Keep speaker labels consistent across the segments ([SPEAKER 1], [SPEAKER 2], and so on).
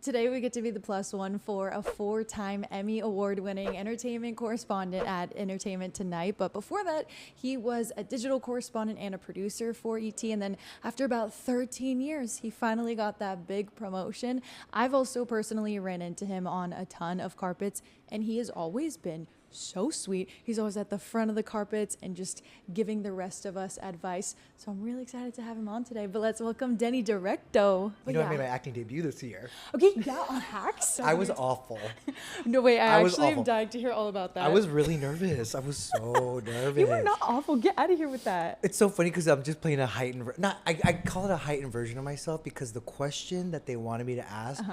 [SPEAKER 1] Today we get to be the plus one for a 4-time Emmy award-winning entertainment correspondent at Entertainment Tonight. But before that, he was a digital correspondent and a producer for ET. And then after about 13 years, he finally got that big promotion. I've also personally ran into him on a ton of carpets, and he has always been so sweet. He's always at the front of the carpets and just giving the rest of us advice. So I'm really excited to have him on today. But let's welcome Denny Directo.
[SPEAKER 2] I made my acting debut this year.
[SPEAKER 1] Okay, yeah, on Hacks. So
[SPEAKER 2] I was awful.
[SPEAKER 1] No, wait, I actually am
[SPEAKER 2] awful.
[SPEAKER 1] dying to hear all about that.
[SPEAKER 2] I was really nervous. I was so nervous.
[SPEAKER 1] You were not awful. Get out of here with that.
[SPEAKER 2] It's so funny because I'm just playing a heightened, I call it a heightened version of myself because the question that they wanted me to ask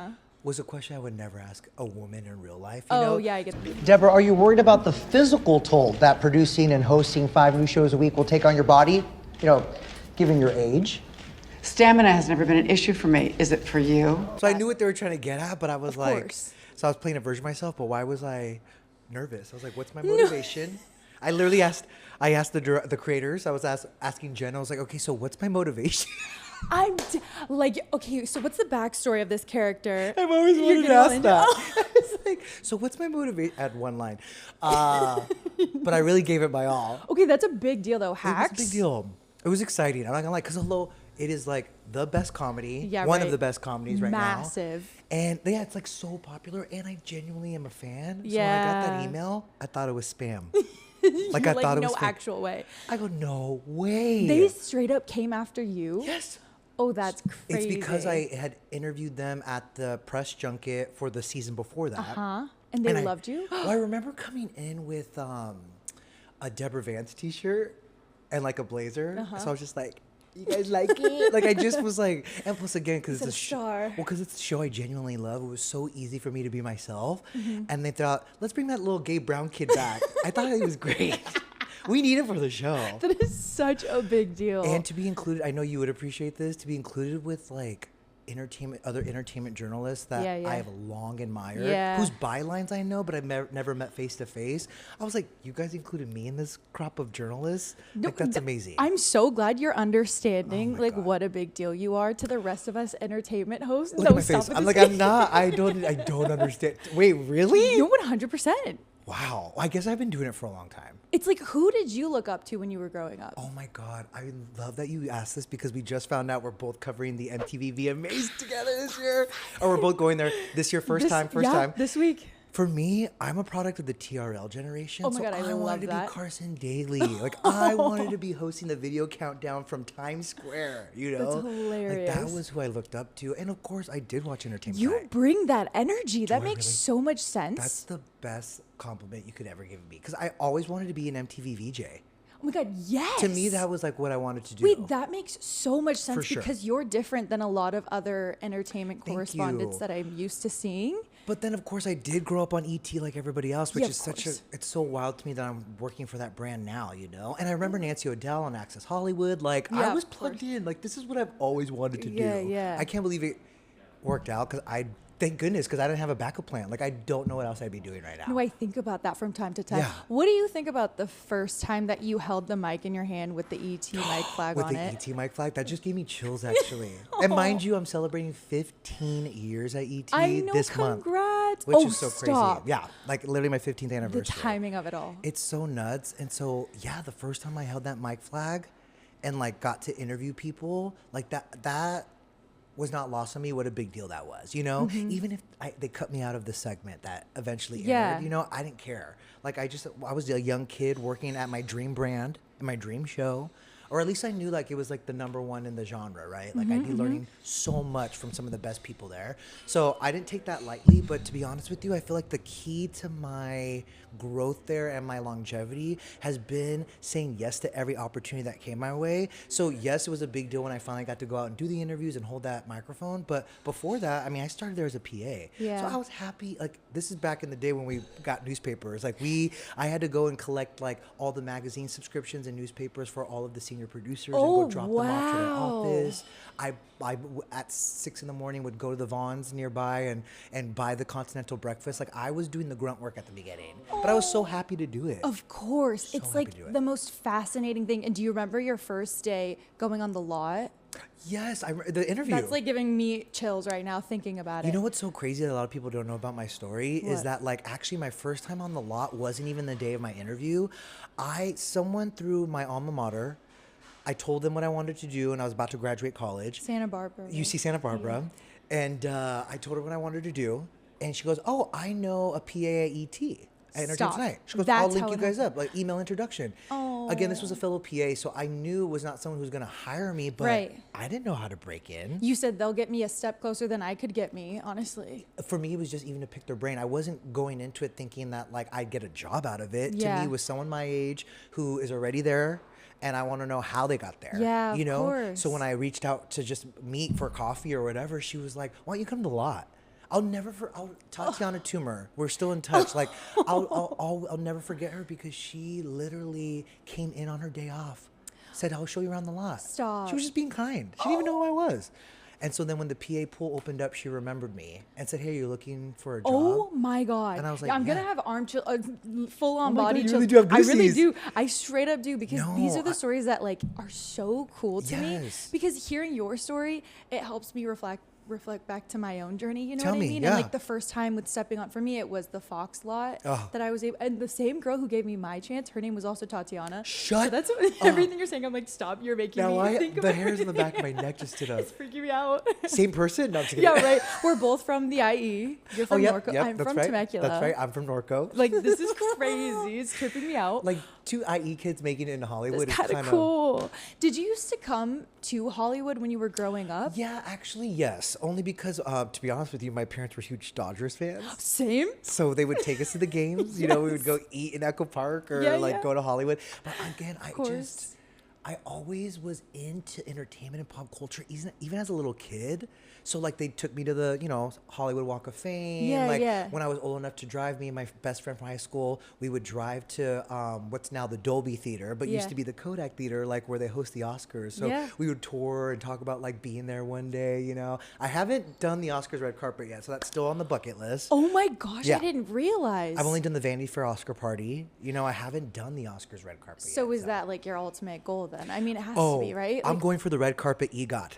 [SPEAKER 2] was a question I would never ask a woman in real life. You know?
[SPEAKER 1] Yeah, I get it.
[SPEAKER 3] Deborah, are you worried about the physical toll that producing and hosting 5 new shows a week will take on your body? You know, given your age?
[SPEAKER 4] Stamina has never been an issue for me. Is it for you?
[SPEAKER 2] So I knew what they were trying to get at, but I was
[SPEAKER 1] Of
[SPEAKER 2] like,
[SPEAKER 1] course.
[SPEAKER 2] so I was playing a version of myself, but why was I nervous? I was like, what's my motivation? I literally asked the creators, I was asking Jen, I was like, okay, so what's my motivation?
[SPEAKER 1] Okay, so what's the backstory of this character?
[SPEAKER 2] I've always wanted to ask that. I was like, so what's my motivation? At one line. But I really gave it my all.
[SPEAKER 1] Okay, that's a big deal though.
[SPEAKER 2] It
[SPEAKER 1] Hacks.
[SPEAKER 2] was a big deal. It was exciting. I'm not gonna lie, because although it is like the best comedy, one of the best comedies right now.
[SPEAKER 1] Massive.
[SPEAKER 2] And yeah, it's like so popular, and I genuinely am a fan. So
[SPEAKER 1] Yeah.
[SPEAKER 2] when I got that email, I thought it was spam.
[SPEAKER 1] Like
[SPEAKER 2] I thought it was
[SPEAKER 1] no
[SPEAKER 2] fake.
[SPEAKER 1] actual way.
[SPEAKER 2] I go, no way.
[SPEAKER 1] They straight up came after you?
[SPEAKER 2] Yes.
[SPEAKER 1] Oh, that's crazy.
[SPEAKER 2] It's because I had interviewed them at the press junket for the season before that.
[SPEAKER 1] And they loved you?
[SPEAKER 2] Well, I remember coming in with a Deborah Vance t-shirt and like a blazer. So I was just like, you guys like it? Like I just was like, and plus again, because it's a
[SPEAKER 1] star.
[SPEAKER 2] Well, because it's a show I genuinely love. It was so easy for me to be myself. And they thought, let's bring that little gay brown kid back. I thought it was great. We need it for the show.
[SPEAKER 1] That is such a big deal.
[SPEAKER 2] And to be included, I know you would appreciate this, to be included with like other entertainment journalists that I have long admired, whose bylines I know, but I've never met face to face. I was like, you guys included me in this crop of journalists?
[SPEAKER 1] No,
[SPEAKER 2] like, that's amazing.
[SPEAKER 1] I'm so glad you're understanding
[SPEAKER 2] Oh my God.
[SPEAKER 1] what a big deal you are to the rest of us entertainment hosts.
[SPEAKER 2] Look at my face. I'm like, I'm not. I don't understand. Wait, really?
[SPEAKER 1] You're 100%.
[SPEAKER 2] Wow. I guess I've been doing it for a long time.
[SPEAKER 1] It's like, who did you look up to when you were growing up?
[SPEAKER 2] Oh my God. I love that you asked this because we just found out we're both covering the MTV VMAs together this year. Or we're both going there this year, first time.
[SPEAKER 1] This week.
[SPEAKER 2] For me, I'm a product of the TRL generation.
[SPEAKER 1] Oh my God, I love
[SPEAKER 2] wanted to
[SPEAKER 1] that.
[SPEAKER 2] be Carson Daly. Like I wanted to be hosting the video countdown from Times Square, you know?
[SPEAKER 1] That's hilarious.
[SPEAKER 2] Like that was who I looked up to. And of course, I did watch Entertainment
[SPEAKER 1] You
[SPEAKER 2] Tonight.
[SPEAKER 1] bring that energy. That
[SPEAKER 2] I
[SPEAKER 1] makes
[SPEAKER 2] really?
[SPEAKER 1] so much sense.
[SPEAKER 2] That's the best compliment you could ever give me because I always wanted to be an MTV VJ.
[SPEAKER 1] Oh my God, yes.
[SPEAKER 2] To me, that was like what I wanted to do.
[SPEAKER 1] Wait, that makes so much sense
[SPEAKER 2] sure.
[SPEAKER 1] because you're different than a lot of other entertainment
[SPEAKER 2] Thank
[SPEAKER 1] correspondents
[SPEAKER 2] you.
[SPEAKER 1] that I'm used to seeing.
[SPEAKER 2] But then, of course, I did grow up on ET like everybody else, which
[SPEAKER 1] Yeah,
[SPEAKER 2] is
[SPEAKER 1] of
[SPEAKER 2] such a,
[SPEAKER 1] course.
[SPEAKER 2] it's so wild to me that I'm working for that brand now, you know? And I remember Nancy O'Dell on Access Hollywood. Like,
[SPEAKER 1] Yeah,
[SPEAKER 2] I was
[SPEAKER 1] of
[SPEAKER 2] plugged
[SPEAKER 1] course.
[SPEAKER 2] in. Like, this is what I've always wanted to
[SPEAKER 1] Yeah,
[SPEAKER 2] do.
[SPEAKER 1] yeah.
[SPEAKER 2] I can't believe it worked out because thank goodness, because I didn't have a backup plan. Like, I don't know what else I'd be doing right now.
[SPEAKER 1] No, I think about that from time to time.
[SPEAKER 2] Yeah.
[SPEAKER 1] What do you think about the first time that you held the mic in your hand with the ET mic flag
[SPEAKER 2] With
[SPEAKER 1] on
[SPEAKER 2] the
[SPEAKER 1] it?
[SPEAKER 2] ET mic flag, that just gave me chills, actually. And mind you, I'm celebrating 15 years at ET
[SPEAKER 1] I know,
[SPEAKER 2] this month.
[SPEAKER 1] congrats.
[SPEAKER 2] Which
[SPEAKER 1] Oh,
[SPEAKER 2] is so
[SPEAKER 1] stop.
[SPEAKER 2] crazy. Yeah, like literally my 15th
[SPEAKER 1] The
[SPEAKER 2] anniversary.
[SPEAKER 1] timing of it all.
[SPEAKER 2] It's so nuts. And so, yeah, the first time I held that mic flag and like got to interview people, like that was not lost on me what a big deal that was, you know? Even if they cut me out of the segment that eventually aired, you know, I didn't care. Like I was a young kid working at my dream brand, in my dream show. Or at least I knew like it was like the #1 in the genre, right? Like I'd be learning so much from some of the best people there. So I didn't take that lightly, but to be honest with you, I feel like the key to my growth there and my longevity has been saying yes to every opportunity that came my way. So yes, it was a big deal when I finally got to go out and do the interviews and hold that microphone. But before that, I mean, I started there as a PA.
[SPEAKER 1] Yeah.
[SPEAKER 2] So I was happy. Like this is back in the day when we got newspapers. Like I had to go and collect like all the magazine subscriptions and newspapers for all of the senior producers and go drop them off to their
[SPEAKER 1] wow.
[SPEAKER 2] office. I at 6 a.m. would go to the Vons nearby and buy the continental breakfast. Like I was doing the grunt work at the beginning, but I was so happy to do it.
[SPEAKER 1] Of course.
[SPEAKER 2] So
[SPEAKER 1] It's
[SPEAKER 2] happy
[SPEAKER 1] like
[SPEAKER 2] to do it.
[SPEAKER 1] the most fascinating thing. And do you remember your first day going on the lot?
[SPEAKER 2] Yes, the interview.
[SPEAKER 1] That's like giving me chills right now thinking about it.
[SPEAKER 2] You know what's so crazy that a lot of people don't know about my story is
[SPEAKER 1] What?
[SPEAKER 2] that like actually my first time on the lot wasn't even the day of my interview. Someone through my alma mater, I told them what I wanted to do and I was about to graduate college.
[SPEAKER 1] Santa Barbara. Right?
[SPEAKER 2] UC Santa Barbara. Yeah. And I told her what I wanted to do. And she goes, oh, I know a PA at ET. At Entertainment Tonight. She goes, I'll link you guys up, like email introduction.
[SPEAKER 1] Oh.
[SPEAKER 2] Again, this was a fellow PA, so I knew it was not someone who was going to hire me, but
[SPEAKER 1] Right.
[SPEAKER 2] I didn't know how to break in.
[SPEAKER 1] You said they'll get me a step closer than I could get me, honestly.
[SPEAKER 2] For me, it was just even to pick their brain. I wasn't going into it thinking that like I'd get a job out of it.
[SPEAKER 1] Yeah.
[SPEAKER 2] To me, it was someone my age who is already there, and I want to know how they got there.
[SPEAKER 1] Yeah,
[SPEAKER 2] you know.
[SPEAKER 1] of course.
[SPEAKER 2] So when I reached out to just meet for coffee or whatever, she was like, "Why don't you come to the lot?" I'll Tatiana Toomer. We're still in touch. Like I'll never forget her because she literally came in on her day off, said I'll show you around the lot.
[SPEAKER 1] Stop.
[SPEAKER 2] She was just being kind. She didn't even know who I was. And so then when the PA pool opened up, she remembered me and said, "Hey, you're looking for a job?"
[SPEAKER 1] Oh my God.
[SPEAKER 2] And I was like,
[SPEAKER 1] yeah, I'm going to
[SPEAKER 2] yeah.
[SPEAKER 1] have arm chill, full on
[SPEAKER 2] Oh my
[SPEAKER 1] body
[SPEAKER 2] God, you
[SPEAKER 1] chills.
[SPEAKER 2] really do have
[SPEAKER 1] I really
[SPEAKER 2] goosies.
[SPEAKER 1] do. I straight up do because these
[SPEAKER 2] No,
[SPEAKER 1] are the stories that like are so cool to me.
[SPEAKER 2] Yes.
[SPEAKER 1] Because hearing your story, it helps me reflect back to my own journey, you know
[SPEAKER 2] Tell
[SPEAKER 1] what I
[SPEAKER 2] me,
[SPEAKER 1] mean?
[SPEAKER 2] yeah.
[SPEAKER 1] And like the first time with stepping on, for me, it was the Fox lot
[SPEAKER 2] Oh.
[SPEAKER 1] that I was able, and the same girl who gave me my chance, her name was also Tatiana.
[SPEAKER 2] Shut
[SPEAKER 1] So that's what, everything you're saying. I'm like, stop, you're making
[SPEAKER 2] Now
[SPEAKER 1] me think
[SPEAKER 2] the
[SPEAKER 1] about
[SPEAKER 2] hairs on the back of
[SPEAKER 1] everything.
[SPEAKER 2] my neck just stood up.
[SPEAKER 1] It's freaking me out.
[SPEAKER 2] Same person? No, I'm just kidding.
[SPEAKER 1] Yeah, right. We're both from the IE. You're from
[SPEAKER 2] Yep,
[SPEAKER 1] Norco.
[SPEAKER 2] yep,
[SPEAKER 1] I'm
[SPEAKER 2] that's
[SPEAKER 1] from
[SPEAKER 2] right.
[SPEAKER 1] Temecula.
[SPEAKER 2] That's right. I'm from Norco.
[SPEAKER 1] Like, this is crazy. It's tripping me out.
[SPEAKER 2] Like two IE kids making it into Hollywood.
[SPEAKER 1] It's
[SPEAKER 2] is
[SPEAKER 1] kind of
[SPEAKER 2] kinda-
[SPEAKER 1] cool. Did you used to come to Hollywood when you were growing up?
[SPEAKER 2] Yeah, actually, yes. Only because, to be honest with you, my parents were huge Dodgers fans.
[SPEAKER 1] Same.
[SPEAKER 2] So they would take us to the games. You know, we would go eat in Echo Park or
[SPEAKER 1] Yeah,
[SPEAKER 2] like
[SPEAKER 1] yeah.
[SPEAKER 2] go to Hollywood. But again,
[SPEAKER 1] course.
[SPEAKER 2] I always was into entertainment and pop culture, even as a little kid. So like they took me to the, Hollywood Walk of Fame.
[SPEAKER 1] Yeah,
[SPEAKER 2] like
[SPEAKER 1] yeah.
[SPEAKER 2] when I was old enough to drive, me and my best friend from high school, we would drive to what's now the Dolby Theater, but used
[SPEAKER 1] Yeah.
[SPEAKER 2] to be the Kodak Theater, like where they host the Oscars. So
[SPEAKER 1] Yeah.
[SPEAKER 2] we would tour and talk about like being there one day, I haven't done the Oscars red carpet yet, so that's still on the bucket list.
[SPEAKER 1] Oh my gosh,
[SPEAKER 2] Yeah.
[SPEAKER 1] I didn't realize.
[SPEAKER 2] I've only done the Vanity Fair Oscar party. I haven't done the Oscars red carpet yet.
[SPEAKER 1] So is that like your ultimate goal then? I mean, it has
[SPEAKER 2] Oh,
[SPEAKER 1] to be, right?
[SPEAKER 2] I'm
[SPEAKER 1] Like,
[SPEAKER 2] going for the red carpet EGOT.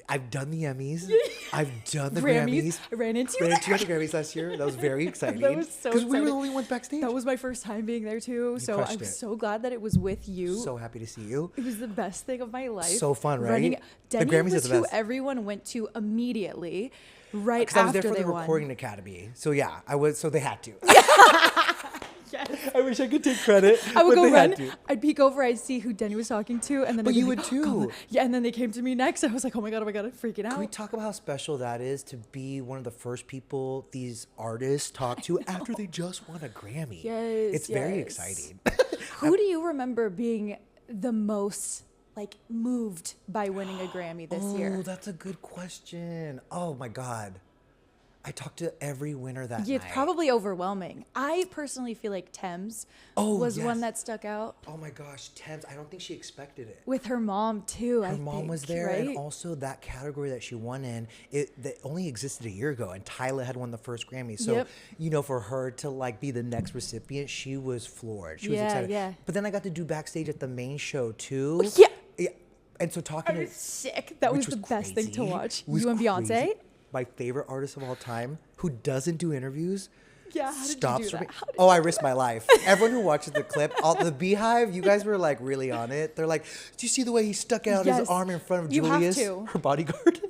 [SPEAKER 2] I've done the Emmys. I've done the
[SPEAKER 1] Grammys.
[SPEAKER 2] Grammys.
[SPEAKER 1] I ran into
[SPEAKER 2] Ran
[SPEAKER 1] you
[SPEAKER 2] into you at the Grammys last year. That was very exciting.
[SPEAKER 1] That was so
[SPEAKER 2] Because we were the
[SPEAKER 1] exciting.
[SPEAKER 2] only ones backstage.
[SPEAKER 1] That was my first time being there too. So
[SPEAKER 2] crushed
[SPEAKER 1] I'm
[SPEAKER 2] it.
[SPEAKER 1] so glad that it was with you.
[SPEAKER 2] So happy to see you.
[SPEAKER 1] It was the best thing of my life.
[SPEAKER 2] So fun, right?
[SPEAKER 1] Running,
[SPEAKER 2] The
[SPEAKER 1] Denny
[SPEAKER 2] Grammys are
[SPEAKER 1] was
[SPEAKER 2] the
[SPEAKER 1] who
[SPEAKER 2] best.
[SPEAKER 1] everyone went to immediately, right
[SPEAKER 2] Because I was
[SPEAKER 1] after
[SPEAKER 2] there for
[SPEAKER 1] they
[SPEAKER 2] the
[SPEAKER 1] won.
[SPEAKER 2] Recording Academy. So yeah, I was. So they had to.
[SPEAKER 1] Yes.
[SPEAKER 2] I wish I could take credit.
[SPEAKER 1] I would
[SPEAKER 2] but
[SPEAKER 1] go
[SPEAKER 2] they
[SPEAKER 1] run.
[SPEAKER 2] Had to.
[SPEAKER 1] I'd peek over. I'd see who Denny was talking to, and then
[SPEAKER 2] But
[SPEAKER 1] I'd be
[SPEAKER 2] you
[SPEAKER 1] like,
[SPEAKER 2] would too.
[SPEAKER 1] Yeah, and then they came to me next. I was like, oh my god, freaking out.
[SPEAKER 2] Can we talk about how special that is to be one of the first people these artists talk to after they just won a Grammy?
[SPEAKER 1] Yes,
[SPEAKER 2] It's very
[SPEAKER 1] yes.
[SPEAKER 2] exciting.
[SPEAKER 1] Who do you remember being the most like moved by winning a Grammy this
[SPEAKER 2] Oh,
[SPEAKER 1] year?
[SPEAKER 2] that's a good question. Oh my God. I talked to every winner that
[SPEAKER 1] Yeah,
[SPEAKER 2] night.
[SPEAKER 1] it's probably overwhelming. I personally feel like Thames was
[SPEAKER 2] yes.
[SPEAKER 1] one that stuck out
[SPEAKER 2] Oh my gosh, Thames. I don't think she expected it.
[SPEAKER 1] with her mom too.
[SPEAKER 2] Her mom was there,
[SPEAKER 1] right?
[SPEAKER 2] and also that category that she won in, that only existed a year ago, and Tyla had won the first Grammy. So,
[SPEAKER 1] Yep.
[SPEAKER 2] for her to like be the next recipient, she was floored. She was
[SPEAKER 1] Yeah,
[SPEAKER 2] excited.
[SPEAKER 1] yeah.
[SPEAKER 2] But then I got to do backstage at the main show too.
[SPEAKER 1] Yeah.
[SPEAKER 2] Yeah. And so talking
[SPEAKER 1] I
[SPEAKER 2] to
[SPEAKER 1] was sick. That was
[SPEAKER 2] which
[SPEAKER 1] the best thing to
[SPEAKER 2] crazy.
[SPEAKER 1] watch.
[SPEAKER 2] It was
[SPEAKER 1] You and Beyonce.
[SPEAKER 2] crazy. My favorite artist of all time, who doesn't do interviews.
[SPEAKER 1] Yeah, how did you
[SPEAKER 2] stops
[SPEAKER 1] do
[SPEAKER 2] for
[SPEAKER 1] that?
[SPEAKER 2] me.
[SPEAKER 1] How did
[SPEAKER 2] Oh, I risked my life. Everyone who watches the clip, the Beehive, you guys were like really on it. They're like, do you see the way he stuck out his
[SPEAKER 1] Yes.
[SPEAKER 2] arm in front of
[SPEAKER 1] You have
[SPEAKER 2] Julius,
[SPEAKER 1] to.
[SPEAKER 2] her bodyguard?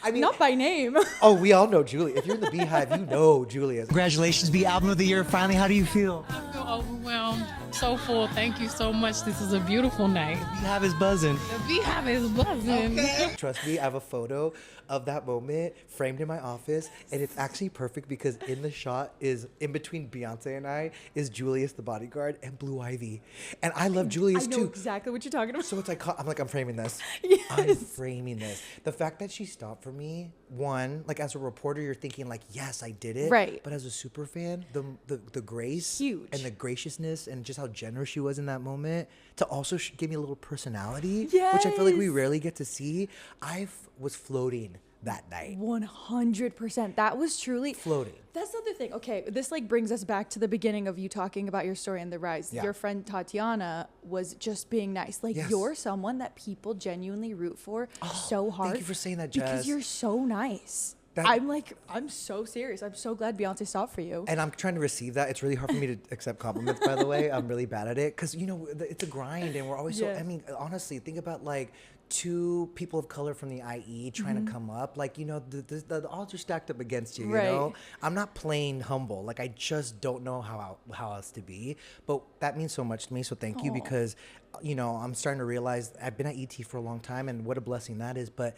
[SPEAKER 2] I mean,
[SPEAKER 1] Not by name.
[SPEAKER 2] oh, we all know Julius. If you're in the Beehive, you know Julius.
[SPEAKER 3] Congratulations, Be Album of the Year. Finally, how do you feel?
[SPEAKER 5] I feel overwhelmed. So full. Thank you so much. This is a beautiful night.
[SPEAKER 3] Beehive is buzzing.
[SPEAKER 5] The beehive is buzzing.
[SPEAKER 2] Trust me, I have a photo of that moment framed in my office, and it's actually perfect because in the shot is in between Beyonce and I is Julius the bodyguard and Blue Ivy, and I love Julius
[SPEAKER 1] I know
[SPEAKER 2] too.
[SPEAKER 1] exactly what you're talking about.
[SPEAKER 2] So it's like I'm framing this.
[SPEAKER 1] Yes.
[SPEAKER 2] I'm framing this. The fact that she stopped for me, one, like as a reporter, you're thinking like, yes, I did it.
[SPEAKER 1] Right.
[SPEAKER 2] But as a super fan, the grace,
[SPEAKER 1] Huge.
[SPEAKER 2] and the graciousness, and just how generous she was in that moment, to also give me a little personality, which I feel like we
[SPEAKER 1] Yes.
[SPEAKER 2] rarely get to see. I was floating that night.
[SPEAKER 1] 100%. That was truly
[SPEAKER 2] Floating.
[SPEAKER 1] That's the other thing. Okay, this like brings us back to the beginning of you talking about your story and the rise.
[SPEAKER 2] Yeah.
[SPEAKER 1] Your friend Tatiana was just being nice. Like
[SPEAKER 2] Yes.
[SPEAKER 1] you're someone that people genuinely root for so hard.
[SPEAKER 2] Thank you for saying that, Jess.
[SPEAKER 1] Because you're so nice. I'm so serious. I'm so glad Beyonce saw for you.
[SPEAKER 2] And I'm trying to receive that. It's really hard for me to accept compliments, by the way. I'm really bad at it. Because, it's a grind and we're always
[SPEAKER 1] Yeah.
[SPEAKER 2] honestly, think about like 2 people of color from the IE trying to come up. Like, the odds are stacked up against you,
[SPEAKER 1] Right.
[SPEAKER 2] you know? I'm not plain humble. Like, I just don't know how else to be. But that means so much to me. So thank you because, I'm starting to realize I've been at ET for a long time and what a blessing that is. But,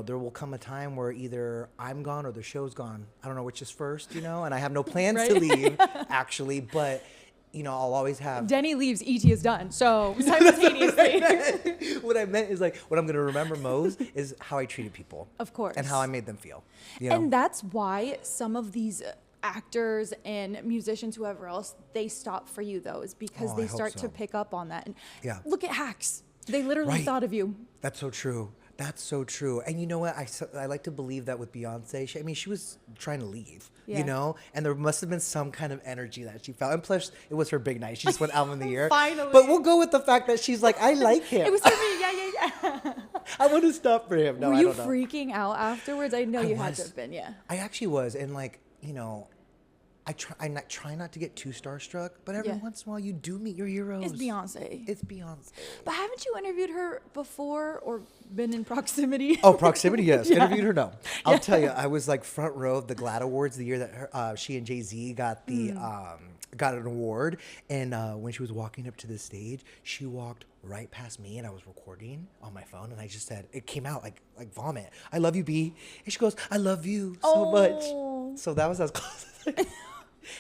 [SPEAKER 2] there will come a time where either I'm gone or the show's gone. I don't know which is first, and I have no plans to leave, actually. But, I'll always have...
[SPEAKER 1] Denny leaves, ET is done. So simultaneously.
[SPEAKER 2] What I meant is like, what I'm going to remember most is how I treated people.
[SPEAKER 1] Of course.
[SPEAKER 2] And how I made them feel.
[SPEAKER 1] And that's why some of these actors and musicians, whoever else, they stop for you though, is because
[SPEAKER 2] Oh,
[SPEAKER 1] they
[SPEAKER 2] I hope
[SPEAKER 1] start
[SPEAKER 2] so.
[SPEAKER 1] to pick up on that. And
[SPEAKER 2] Yeah.
[SPEAKER 1] look at Hacks. They literally
[SPEAKER 2] Right.
[SPEAKER 1] thought of you.
[SPEAKER 2] That's so true. That's so true. And you know what? I like to believe that with Beyonce, she was trying to leave,
[SPEAKER 1] Yeah.
[SPEAKER 2] And there must have been some kind of energy that she felt. And plus, it was her big night. She just went album of the year.
[SPEAKER 1] Finally.
[SPEAKER 2] But we'll go with the fact that she's like, I like him.
[SPEAKER 1] It was for me. Yeah.
[SPEAKER 2] I want to stop for him. No,
[SPEAKER 1] Were
[SPEAKER 2] I
[SPEAKER 1] you
[SPEAKER 2] don't know.
[SPEAKER 1] freaking out afterwards? I know
[SPEAKER 2] I
[SPEAKER 1] you had
[SPEAKER 2] was.
[SPEAKER 1] to have been, yeah.
[SPEAKER 2] I actually was. And like, I try not to get too starstruck, but every
[SPEAKER 1] Yeah.
[SPEAKER 2] once in a while you do meet your heroes.
[SPEAKER 1] It's Beyonce.
[SPEAKER 2] It's Beyonce.
[SPEAKER 1] But haven't you interviewed her before or been in proximity?
[SPEAKER 2] Oh, proximity, yes.
[SPEAKER 1] Yeah.
[SPEAKER 2] Interviewed her, no. I'll tell you, I was like front row of the GLAAD Awards the year that she and Jay-Z got the got an award. And when she was walking up to the stage, she walked right past me, and I was recording on my phone, and I just said, it came out like vomit. I love you, B. And she goes, I love you so much. So that was as close as I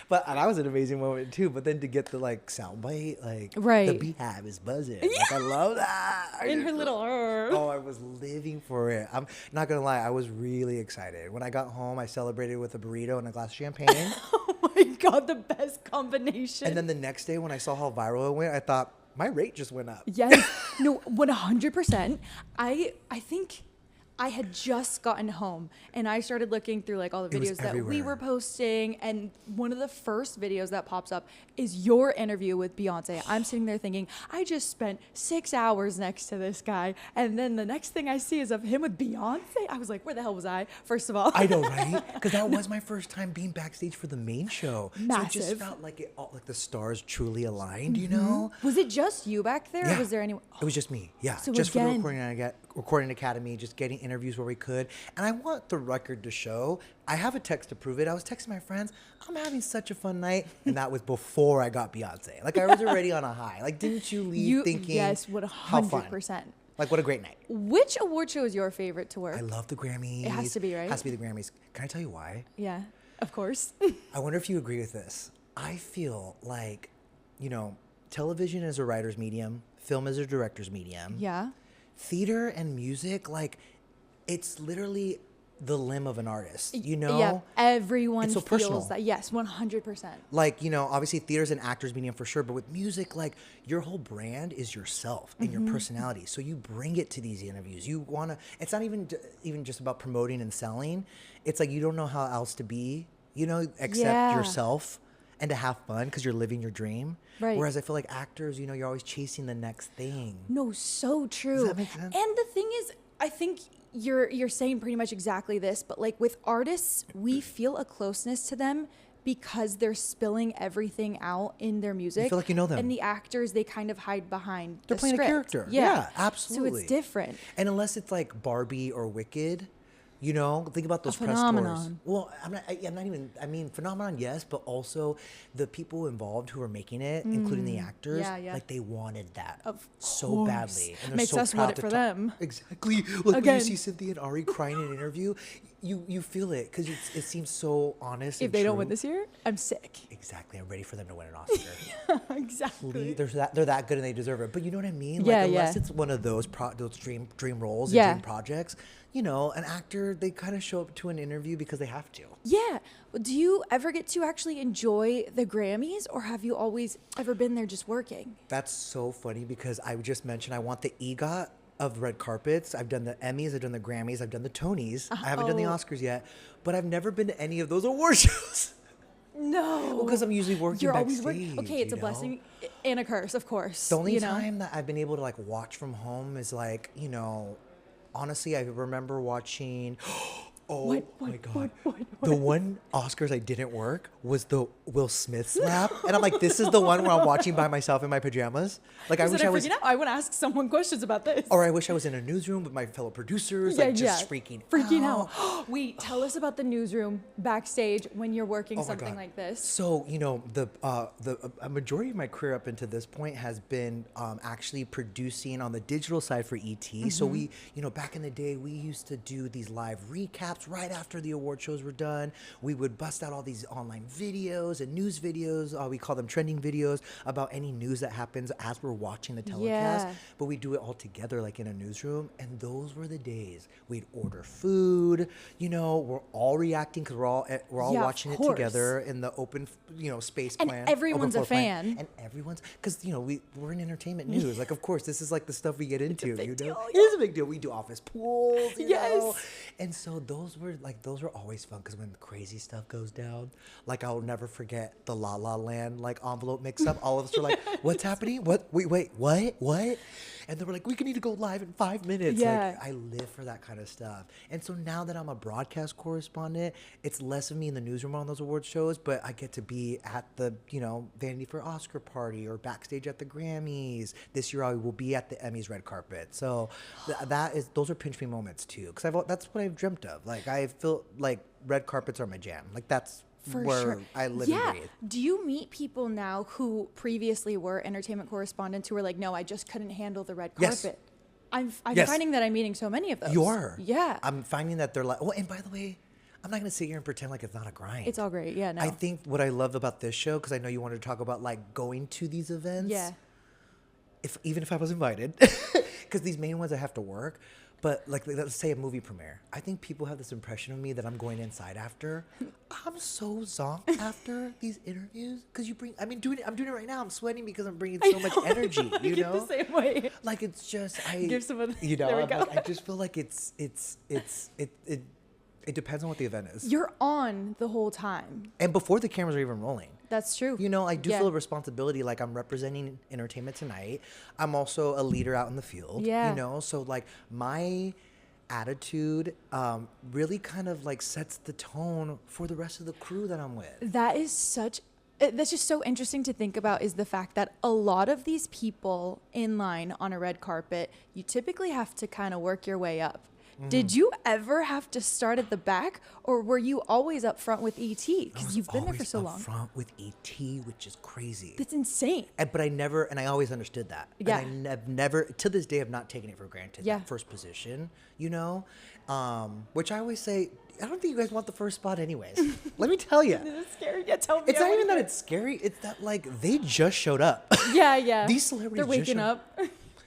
[SPEAKER 2] But and that was an amazing moment too. But then to get the like soundbite, like
[SPEAKER 1] Right.
[SPEAKER 2] the beehive is buzzing. Like I love that.
[SPEAKER 1] In her little
[SPEAKER 2] Oh, I was living for it. I'm not gonna lie, I was really excited. When I got home, I celebrated with a burrito and a glass of champagne.
[SPEAKER 1] Oh my God, the best combination.
[SPEAKER 2] And then the next day when I saw how viral it went, I thought my rate just went up.
[SPEAKER 1] Yes. No, 100%. I think I had just gotten home and I started looking through like all the
[SPEAKER 2] It was
[SPEAKER 1] videos that we
[SPEAKER 2] everywhere.
[SPEAKER 1] were posting, and one of the first videos that pops up is your interview with Beyonce. I'm sitting there thinking, I just spent 6 hours next to this guy, and then the next thing I see is of him with Beyonce. I was like, where the hell was I? First of all,
[SPEAKER 2] I know, right? Because that was my first time being backstage for the main show. So it
[SPEAKER 1] Massive.
[SPEAKER 2] just felt like it all, like the stars truly aligned, you know?
[SPEAKER 1] Was it just you back there, or was there anyone?
[SPEAKER 2] It was just me. Yeah.
[SPEAKER 1] So
[SPEAKER 2] just for
[SPEAKER 1] again-
[SPEAKER 2] the recording academy, just getting interviews where we could. And I want the record to show. I have a text to prove it. I was texting my friends, I'm having such a fun night. And that was before I got Beyonce. Like I was already on a high. Like didn't you leave thinking
[SPEAKER 1] yes,
[SPEAKER 2] how fun?
[SPEAKER 1] 100%.
[SPEAKER 2] Like what a great night.
[SPEAKER 1] Which award show is your favorite to work?
[SPEAKER 2] I love the Grammys.
[SPEAKER 1] It has to be, right?
[SPEAKER 2] Has to be the Grammys. Can I tell you why?
[SPEAKER 1] Yeah, of course.
[SPEAKER 2] I wonder if you agree with this. I feel like, television is a writer's medium, film is a director's medium.
[SPEAKER 1] Yeah.
[SPEAKER 2] Theater and music, like, it's literally the limb of an artist, you know?
[SPEAKER 1] Yeah, everyone
[SPEAKER 2] It's so
[SPEAKER 1] feels
[SPEAKER 2] personal.
[SPEAKER 1] that. Yes, 100%.
[SPEAKER 2] Like, obviously theater's an actor's medium for sure, but with music, like, your whole brand is yourself and your personality. So you bring it to these interviews. You want to, it's not even just about promoting and selling. It's like you don't know how else to be, except
[SPEAKER 1] Yeah.
[SPEAKER 2] yourself and to have fun because you're living your dream.
[SPEAKER 1] Right.
[SPEAKER 2] Whereas I feel like actors, you're always chasing the next thing.
[SPEAKER 1] No, so true.
[SPEAKER 2] that make sense?
[SPEAKER 1] And the thing is, I think you're saying pretty much exactly this, but like with artists, we feel a closeness to them because they're spilling everything out in their music.
[SPEAKER 2] feel like you know them.
[SPEAKER 1] And the actors, they kind of hide behind
[SPEAKER 2] They're
[SPEAKER 1] the
[SPEAKER 2] playing
[SPEAKER 1] script.
[SPEAKER 2] a character.
[SPEAKER 1] Yeah,
[SPEAKER 2] Yeah, absolutely.
[SPEAKER 1] So it's different.
[SPEAKER 2] And unless it's like Barbie or Wicked, think about those press tours.
[SPEAKER 1] phenomenon.
[SPEAKER 2] Well, I'm not even, I mean, phenomenon, yes, but also the people involved who are making it, including the actors,
[SPEAKER 1] yeah.
[SPEAKER 2] like they wanted that
[SPEAKER 1] Of
[SPEAKER 2] so
[SPEAKER 1] course.
[SPEAKER 2] badly. And they're
[SPEAKER 1] Makes
[SPEAKER 2] so
[SPEAKER 1] us
[SPEAKER 2] proud
[SPEAKER 1] want it
[SPEAKER 2] to
[SPEAKER 1] for
[SPEAKER 2] talk-
[SPEAKER 1] them.
[SPEAKER 2] Exactly. Like when
[SPEAKER 1] Again.
[SPEAKER 2] you see Cynthia and Ari crying in an interview, you feel it because it seems so honest.
[SPEAKER 1] If
[SPEAKER 2] and
[SPEAKER 1] they don't win
[SPEAKER 2] true.
[SPEAKER 1] this year, I'm sick.
[SPEAKER 2] Exactly. I'm ready for them to win an Oscar.
[SPEAKER 1] Exactly.
[SPEAKER 2] They're that good and they deserve it. But you know what I mean?
[SPEAKER 1] Yeah,
[SPEAKER 2] Like unless
[SPEAKER 1] yeah.
[SPEAKER 2] it's one of those those dream roles
[SPEAKER 1] Yeah.
[SPEAKER 2] and dream projects, an actor, they kind of show up to an interview because they have to.
[SPEAKER 1] Yeah. Do you ever get to actually enjoy the Grammys, or have you always ever been there just working?
[SPEAKER 2] That's so funny because I just mentioned I want the EGOT of red carpets. I've done the Emmys, I've done the Grammys, I've done the Tonys. I haven't done the Oscars yet, but I've never been to any of those award shows.
[SPEAKER 1] No.
[SPEAKER 2] Because I'm usually working
[SPEAKER 1] You're
[SPEAKER 2] backstage.
[SPEAKER 1] always working. Okay, it's a blessing and a curse, of course.
[SPEAKER 2] The only time that I've been able to like watch from home is like, you know, honestly, I remember watching. Oh my God. What? The one Oscars I didn't work was the Will Smith slap. And I'm like, this is the one where I'm watching by myself in my pajamas. Like, I wish I was.
[SPEAKER 1] I want to ask someone questions about this.
[SPEAKER 2] Or I wish I was in a newsroom with my fellow producers, just freaking
[SPEAKER 1] out. Wait, tell us about the newsroom backstage when you're working something like this.
[SPEAKER 2] So, you know, a majority of my career up until this point has been actually producing on the digital side for ET. So we, you know, back in the day, we used to do these live recaps right after the award shows were done. We would bust out all these online videos and news videos. We call them trending videos about any news that happens as we're watching the telecast.
[SPEAKER 1] Yeah.
[SPEAKER 2] But we do it all together, like in a newsroom. And those were the days we'd order food. You know, we're all reacting because we're all watching it together in the open, you know, space plan.
[SPEAKER 1] And everyone's a fan.
[SPEAKER 2] And everyone's, because, you know, we're in entertainment news. Like, of course, this is like the stuff we get into.
[SPEAKER 1] It's a big deal.
[SPEAKER 2] It is a big deal. We do office pools. You know?
[SPEAKER 1] Yes.
[SPEAKER 2] And so those were always fun because when crazy stuff goes down, like I'll never forget the La La Land like envelope mix up. All of us were like, "What's happening? What? Wait, what?" And they were like, "We need to go live in 5 minutes."
[SPEAKER 1] Yeah.
[SPEAKER 2] Like, I live for that kind of stuff. And so now that I'm a broadcast correspondent, it's less of me in the newsroom on those award shows, but I get to be at the, you know, Vanity for Oscar party or backstage at the Grammys. This year I will be at the Emmys red carpet. So those are pinch me moments too, because that's what I've dreamt of. Like, I feel like red carpets are my jam. Like, that's where I live and breathe.
[SPEAKER 1] Do you meet people now who previously were entertainment correspondents who were like, no, I just couldn't handle the red carpet? I'm finding that I'm meeting so many of those.
[SPEAKER 2] You are.
[SPEAKER 1] Yeah.
[SPEAKER 2] I'm finding that they're like, oh, and by the way, I'm not going to sit here and pretend like it's not a grind.
[SPEAKER 1] It's all great. Yeah, no.
[SPEAKER 2] I think what I love about this show, because I know you wanted to talk about like going to these events.
[SPEAKER 1] Yeah.
[SPEAKER 2] Even if I was invited, because these main ones I have to work. But like, let's say a movie premiere. I think people have this impression of me that I'm going inside after. I'm so zonked after these interviews because I'm doing it right now. I'm sweating because I'm bringing so much energy. You know,
[SPEAKER 1] the same way.
[SPEAKER 2] Like, it's just
[SPEAKER 1] Give someone.
[SPEAKER 2] You know,
[SPEAKER 1] There we go.
[SPEAKER 2] I just feel like it depends on what the event is.
[SPEAKER 1] You're on the whole time.
[SPEAKER 2] And before the cameras are even rolling.
[SPEAKER 1] That's true.
[SPEAKER 2] You know, I do feel a responsibility. Like, I'm representing Entertainment Tonight. I'm also a leader out in the field.
[SPEAKER 1] Yeah.
[SPEAKER 2] You know, so like my attitude really kind of like sets the tone for the rest of the crew that I'm with.
[SPEAKER 1] That's just so interesting to think about, is the fact that a lot of these people in line on a red carpet, you typically have to kind of work your way up. Did you ever have to start at the back, or were you always up front with ET? Because you've been there for so long.
[SPEAKER 2] Up front with ET, which is crazy.
[SPEAKER 1] That's insane.
[SPEAKER 2] But I always understood that.
[SPEAKER 1] Yeah.
[SPEAKER 2] And I've never, to this day, I've not taken it for granted.
[SPEAKER 1] Yeah.
[SPEAKER 2] That first position, you know, which I always say, I don't think you guys want the first spot anyways. Let me tell you.
[SPEAKER 1] It's scary. Yeah, tell me.
[SPEAKER 2] It's not even that it's scary. It's that, like, they just showed up.
[SPEAKER 1] Yeah.
[SPEAKER 2] These celebrities
[SPEAKER 1] They're waking up.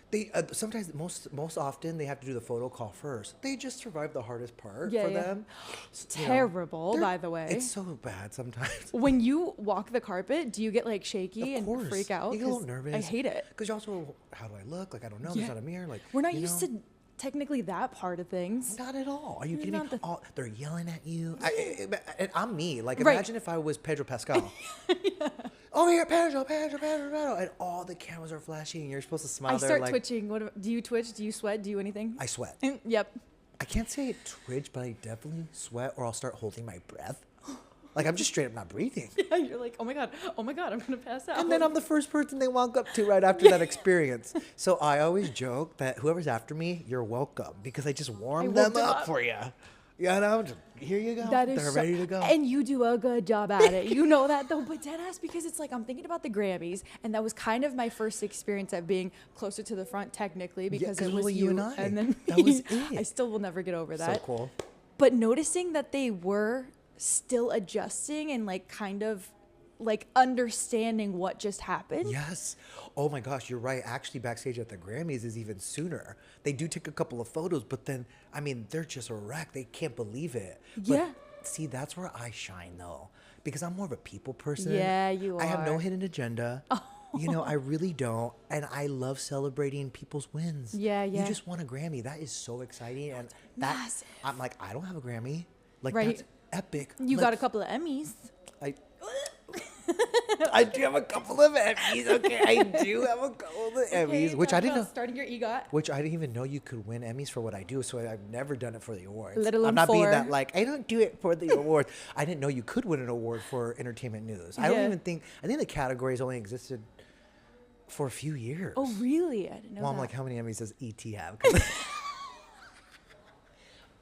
[SPEAKER 2] They sometimes, most often, they have to do the photo call first. They just survive the hardest part for them.
[SPEAKER 1] Terrible, by the way.
[SPEAKER 2] It's so bad sometimes.
[SPEAKER 1] When you walk the carpet, do you get like shaky
[SPEAKER 2] Of course.
[SPEAKER 1] and freak out?
[SPEAKER 2] You get a little nervous.
[SPEAKER 1] I hate it.
[SPEAKER 2] Because you also, how do I look? Like, I don't know. There's not a mirror. Like,
[SPEAKER 1] We're not used to technically that part of things.
[SPEAKER 2] Not at all. Are you kidding me? They're yelling at you. I'm me. Like,
[SPEAKER 1] Right.
[SPEAKER 2] imagine if I was Pedro Pascal. Over here, Pedro. And all the cameras are flashing and you're supposed to smile.
[SPEAKER 1] I start
[SPEAKER 2] like,
[SPEAKER 1] twitching. Do you twitch? Do you sweat? Do you anything?
[SPEAKER 2] I sweat.
[SPEAKER 1] Yep.
[SPEAKER 2] I can't say I twitch, but I definitely sweat, or I'll start holding my breath. Like, I'm just straight up not breathing.
[SPEAKER 1] Yeah, you're like, oh my God, I'm going to pass out.
[SPEAKER 2] And then I'm the first person they walk up to right after that experience. So I always joke that whoever's after me, you're welcome, because I just warmed them up for you. You know, just, here you go. They're ready to go.
[SPEAKER 1] And you do a good job at it. You know that, though. But deadass, because it's like, I'm thinking about the Grammys, and that was kind of my first experience at being closer to the front, technically, because it was you
[SPEAKER 2] and I.
[SPEAKER 1] And then
[SPEAKER 2] that
[SPEAKER 1] me.
[SPEAKER 2] was it.
[SPEAKER 1] I still will never get over that.
[SPEAKER 2] So cool.
[SPEAKER 1] But noticing that they were still adjusting and like kind of like understanding what just happened.
[SPEAKER 2] Yes. Oh my gosh, you're right. Actually, backstage at the Grammys is even sooner. They do take a couple of photos, but then, I mean, they're just a wreck. They can't believe it.
[SPEAKER 1] Yeah.
[SPEAKER 2] But see, that's where I shine, though, because I'm more of a people person.
[SPEAKER 1] Yeah, you are.
[SPEAKER 2] I have no hidden agenda. You know, I really don't. And I love celebrating people's wins.
[SPEAKER 1] Yeah, yeah.
[SPEAKER 2] You just won a Grammy. That is so exciting. And that,
[SPEAKER 1] massive.
[SPEAKER 2] I'm like, I don't have a Grammy. Like,
[SPEAKER 1] Right.
[SPEAKER 2] that's epic.
[SPEAKER 1] You
[SPEAKER 2] Like,
[SPEAKER 1] got a couple of Emmys.
[SPEAKER 2] I do have a couple of Emmys. Okay, I do have a couple of Emmys, which I didn't know.
[SPEAKER 1] Starting your EGOT.
[SPEAKER 2] Which I didn't even know you could win Emmys for what I do. So I've never done it for the awards.
[SPEAKER 1] Let alone
[SPEAKER 2] I'm not being
[SPEAKER 1] 4.
[SPEAKER 2] that like I don't do it for the awards. I didn't know you could win an award for entertainment news. I don't
[SPEAKER 1] Yeah.
[SPEAKER 2] even think. I think the categories only existed for a few years.
[SPEAKER 1] Oh, really? I didn't know
[SPEAKER 2] Well,
[SPEAKER 1] that.
[SPEAKER 2] I'm like, how many Emmys does ET have? 'Cause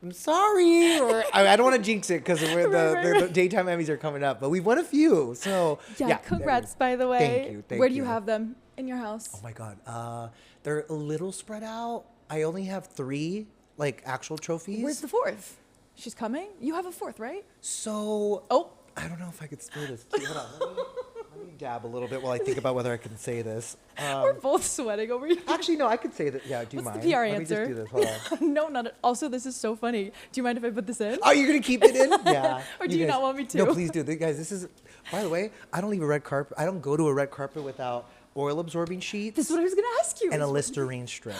[SPEAKER 2] I'm sorry. Or, I don't want to jinx it because the daytime Emmys are coming up, but we've won a few. So
[SPEAKER 1] yeah, congrats, by the way.
[SPEAKER 2] Thank you. Thank
[SPEAKER 1] Where do you
[SPEAKER 2] you.
[SPEAKER 1] have them in your house?
[SPEAKER 2] Oh my God. They're a little spread out. I only have 3 like actual trophies.
[SPEAKER 1] Where's the 4th? She's coming? You have a 4th, right?
[SPEAKER 2] So
[SPEAKER 1] Oh.
[SPEAKER 2] I don't know if I could say this. Hold on. Let me dab a little bit while I think about whether I can say this.
[SPEAKER 1] We're both sweating over here.
[SPEAKER 2] Actually, no, I could say that. Yeah, do you
[SPEAKER 1] What's
[SPEAKER 2] mind?
[SPEAKER 1] the PR
[SPEAKER 2] Let
[SPEAKER 1] answer?
[SPEAKER 2] me just do this. Hold on.
[SPEAKER 1] No, not at, also, this is so funny. Do you mind if I put this in?
[SPEAKER 2] Oh, you're gonna keep it in? Yeah.
[SPEAKER 1] Or do you not want me to?
[SPEAKER 2] No, please do. Guys, this is. By the way, I don't leave a red carpet. I don't go to a red carpet without oil absorbing sheets
[SPEAKER 1] This is what I was going to ask you.
[SPEAKER 2] and a Listerine strip.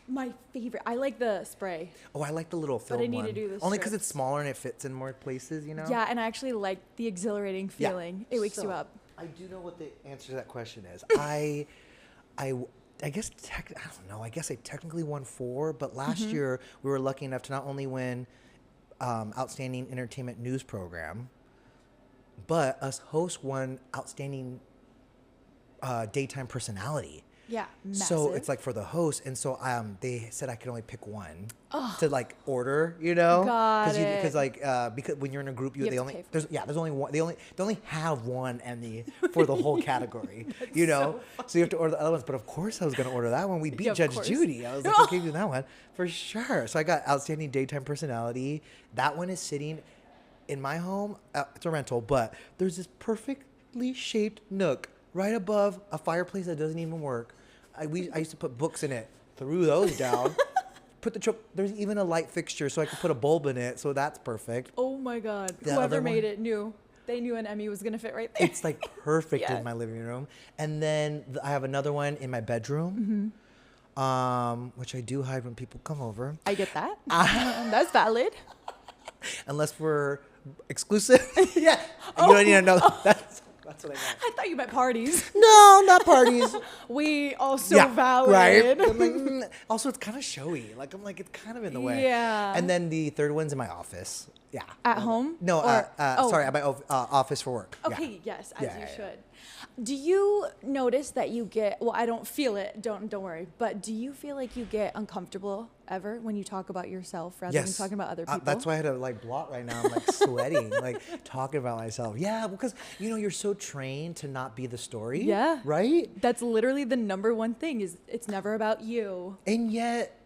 [SPEAKER 1] My favorite. I like the spray.
[SPEAKER 2] Oh, I like the little film
[SPEAKER 1] I need
[SPEAKER 2] one.
[SPEAKER 1] to do the
[SPEAKER 2] Only because it's
[SPEAKER 1] strips.
[SPEAKER 2] smaller and it fits in more places. You know.
[SPEAKER 1] Yeah, and I actually like the exhilarating
[SPEAKER 2] Yeah.
[SPEAKER 1] feeling. It wakes you
[SPEAKER 2] So,
[SPEAKER 1] up.
[SPEAKER 2] I do know what the answer to that question is. I guess I don't know. I guess I technically won 4, but last
[SPEAKER 1] Mm-hmm.
[SPEAKER 2] year we were lucky enough to not only win outstanding entertainment news program, but us host won outstanding daytime personality.
[SPEAKER 1] Yeah, massive.
[SPEAKER 2] So it's like for the host, and so they said I could only pick one to like order, you know,
[SPEAKER 1] Got it.
[SPEAKER 2] because when you're in a group,
[SPEAKER 1] You have
[SPEAKER 2] they
[SPEAKER 1] to
[SPEAKER 2] only
[SPEAKER 1] pay for
[SPEAKER 2] there's only one they only have one Emmy for the whole category, you know, so you have to order the other ones. But of course, I was gonna order that one. We beat
[SPEAKER 1] Yeah, of
[SPEAKER 2] Judge
[SPEAKER 1] course.
[SPEAKER 2] Judy. I was like, okay, do that one for sure. So I got outstanding daytime personality. That one is sitting in my home. It's a rental, but there's this perfectly shaped nook right above a fireplace that doesn't even work. I used to put books in it, threw those down, there's even a light fixture so I could put a bulb in it, so that's perfect.
[SPEAKER 1] Oh my God.
[SPEAKER 2] The
[SPEAKER 1] Whoever
[SPEAKER 2] other
[SPEAKER 1] made
[SPEAKER 2] one-
[SPEAKER 1] it knew. They knew an Emmy was going to fit right there.
[SPEAKER 2] It's like perfect
[SPEAKER 1] Yeah.
[SPEAKER 2] in my living room. And then I have another one in my bedroom, which I do hide when people come over,
[SPEAKER 1] I get that. That's valid.
[SPEAKER 2] unless we're exclusive. Yeah, you don't need to know. That's what I meant.
[SPEAKER 1] I thought you meant parties.
[SPEAKER 2] No, not parties.
[SPEAKER 1] We also valid.
[SPEAKER 2] Right. I'm like, also, it's kind of showy. Like, I'm like, it's kind of in the way.
[SPEAKER 1] Yeah.
[SPEAKER 2] And then the third one's in my office. Yeah.
[SPEAKER 1] At home?
[SPEAKER 2] No,
[SPEAKER 1] Or-
[SPEAKER 2] sorry, at my office for work. Yeah.
[SPEAKER 1] Okay, yes, as
[SPEAKER 2] Yeah,
[SPEAKER 1] you
[SPEAKER 2] yeah,
[SPEAKER 1] should. Do you notice that you get, well, I don't feel it, don't worry, but do you feel like you get uncomfortable ever when you talk about yourself rather than
[SPEAKER 2] Yes.
[SPEAKER 1] talking about other people?
[SPEAKER 2] That's why I had to like blot right now. I'm like sweating, like talking about myself. Yeah, because you're so trained to not be the story.
[SPEAKER 1] Yeah.
[SPEAKER 2] Right?
[SPEAKER 1] That's literally the number one thing is it's never about you.
[SPEAKER 2] And yet,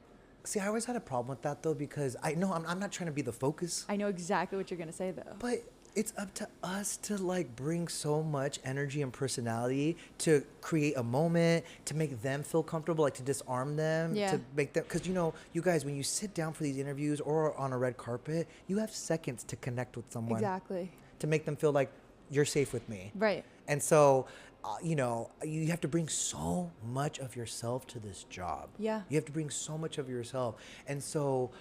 [SPEAKER 2] see, I always had a problem with that though, because I'm not trying to be the focus.
[SPEAKER 1] I know exactly what you're going to say though.
[SPEAKER 2] But it's up to us to like bring so much energy and personality to create a moment, to make them feel comfortable, like to disarm them,
[SPEAKER 1] Yeah.
[SPEAKER 2] to make them, because you guys, when you sit down for these interviews or on a red carpet, you have seconds to connect with someone.
[SPEAKER 1] Exactly.
[SPEAKER 2] To make them feel like you're safe with me.
[SPEAKER 1] Right.
[SPEAKER 2] And so, you have to bring so much of yourself to this job.
[SPEAKER 1] Yeah.
[SPEAKER 2] You have to bring so much of yourself. And so,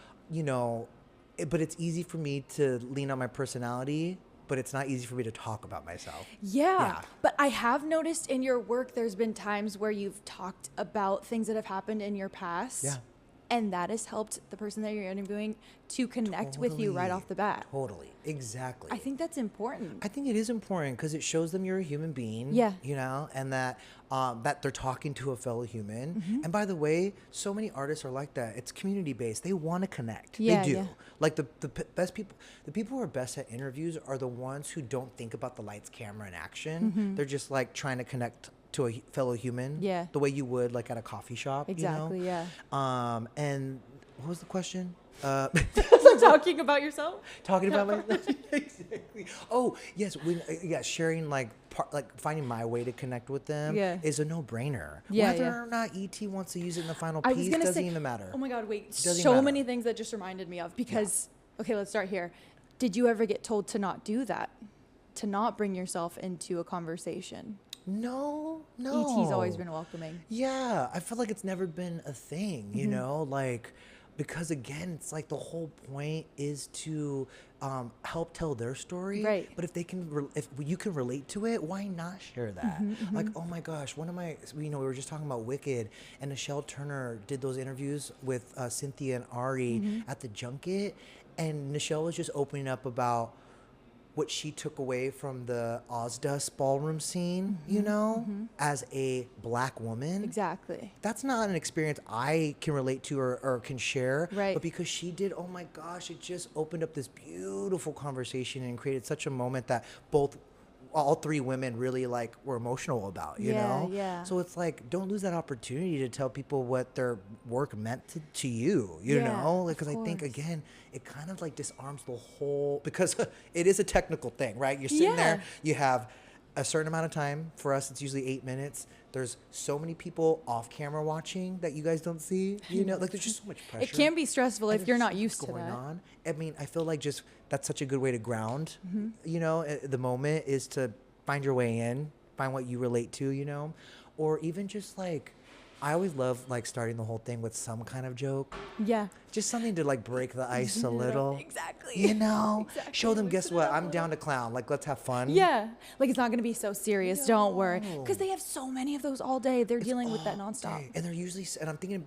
[SPEAKER 2] but it's easy for me to lean on my personality, but it's not easy for me to talk about myself.
[SPEAKER 1] Yeah. But I have noticed in your work, there's been times where you've talked about things that have happened in your past.
[SPEAKER 2] Yeah.
[SPEAKER 1] And that has helped the person that you're interviewing to connect with you right off the bat.
[SPEAKER 2] Totally. Exactly.
[SPEAKER 1] I think that's important.
[SPEAKER 2] I think it is important because it shows them you're a human being.
[SPEAKER 1] Yeah.
[SPEAKER 2] And that they're talking to a fellow human.
[SPEAKER 1] Mm-hmm.
[SPEAKER 2] And by the way, so many artists are like that. It's community based. They want to connect.
[SPEAKER 1] Yeah,
[SPEAKER 2] they do.
[SPEAKER 1] yeah.
[SPEAKER 2] Like the best people, the people who are best at interviews are the ones who don't think about the lights, camera, and action.
[SPEAKER 1] Mm-hmm.
[SPEAKER 2] They're just like trying to connect to a fellow human.
[SPEAKER 1] Yeah.
[SPEAKER 2] The way you would like at a coffee shop.
[SPEAKER 1] Exactly, yeah.
[SPEAKER 2] And what was the question?
[SPEAKER 1] Talking about yourself?
[SPEAKER 2] Talking about myself. Exactly. Oh yes, sharing like finding my way to connect with them is a no-brainer.
[SPEAKER 1] Yeah,
[SPEAKER 2] Whether
[SPEAKER 1] yeah.
[SPEAKER 2] or not ET wants to use it in the final
[SPEAKER 1] I was
[SPEAKER 2] piece
[SPEAKER 1] gonna
[SPEAKER 2] doesn't
[SPEAKER 1] say,
[SPEAKER 2] even matter.
[SPEAKER 1] Oh my God, wait.
[SPEAKER 2] Doesn't
[SPEAKER 1] So
[SPEAKER 2] matter.
[SPEAKER 1] many things that just reminded me of because, okay, let's start here. Did you ever get told to not do that? To not bring yourself into a conversation?
[SPEAKER 2] No, No.
[SPEAKER 1] ET's always been welcoming.
[SPEAKER 2] Yeah, I feel like it's never been a thing, you know, like, because again, it's like the whole point is to help tell their story.
[SPEAKER 1] Right.
[SPEAKER 2] But if they can, if you can relate to it, why not share that? Like, oh my gosh, one of my, we were just talking about Wicked, and Nichelle Turner did those interviews with Cynthia and Ari at the junket, and Nichelle was just opening up about what she took away from the Ozdust ballroom scene, you know, as a Black woman.
[SPEAKER 1] Exactly.
[SPEAKER 2] That's not an experience I can relate to or can share.
[SPEAKER 1] Right.
[SPEAKER 2] But because she did, oh my gosh, it just opened up this beautiful conversation and created such a moment that all three women really like were emotional about, you know?
[SPEAKER 1] Yeah.
[SPEAKER 2] So it's like, don't lose that opportunity to tell people what their work meant to you, you know? Because I think, again, it kind of like disarms the whole, because it is a technical thing, right? You're sitting there, you have a certain amount of time. For us, it's usually 8 minutes. There's so many people off camera watching that you guys don't see, you know? Like, there's just so much pressure.
[SPEAKER 1] It can be stressful if you're not used to
[SPEAKER 2] going
[SPEAKER 1] that.
[SPEAKER 2] on. I mean, I feel like just that's such a good way to ground, you know, the moment is to find your way in, find what you relate to, you know, or even just like, I always love like starting the whole thing with some kind of joke.
[SPEAKER 1] Yeah.
[SPEAKER 2] Just something to like break the ice a little.
[SPEAKER 1] Exactly.
[SPEAKER 2] You know,
[SPEAKER 1] Exactly.
[SPEAKER 2] show them,
[SPEAKER 1] Mix
[SPEAKER 2] guess
[SPEAKER 1] it
[SPEAKER 2] what?
[SPEAKER 1] up a
[SPEAKER 2] I'm
[SPEAKER 1] little.
[SPEAKER 2] down to clown. Like, let's have fun.
[SPEAKER 1] Yeah. Like, it's not going to be so serious. Don't worry. Because they have so many of those all day. They're
[SPEAKER 2] It's
[SPEAKER 1] dealing with that
[SPEAKER 2] all
[SPEAKER 1] nonstop.
[SPEAKER 2] day. And they're usually, and I'm thinking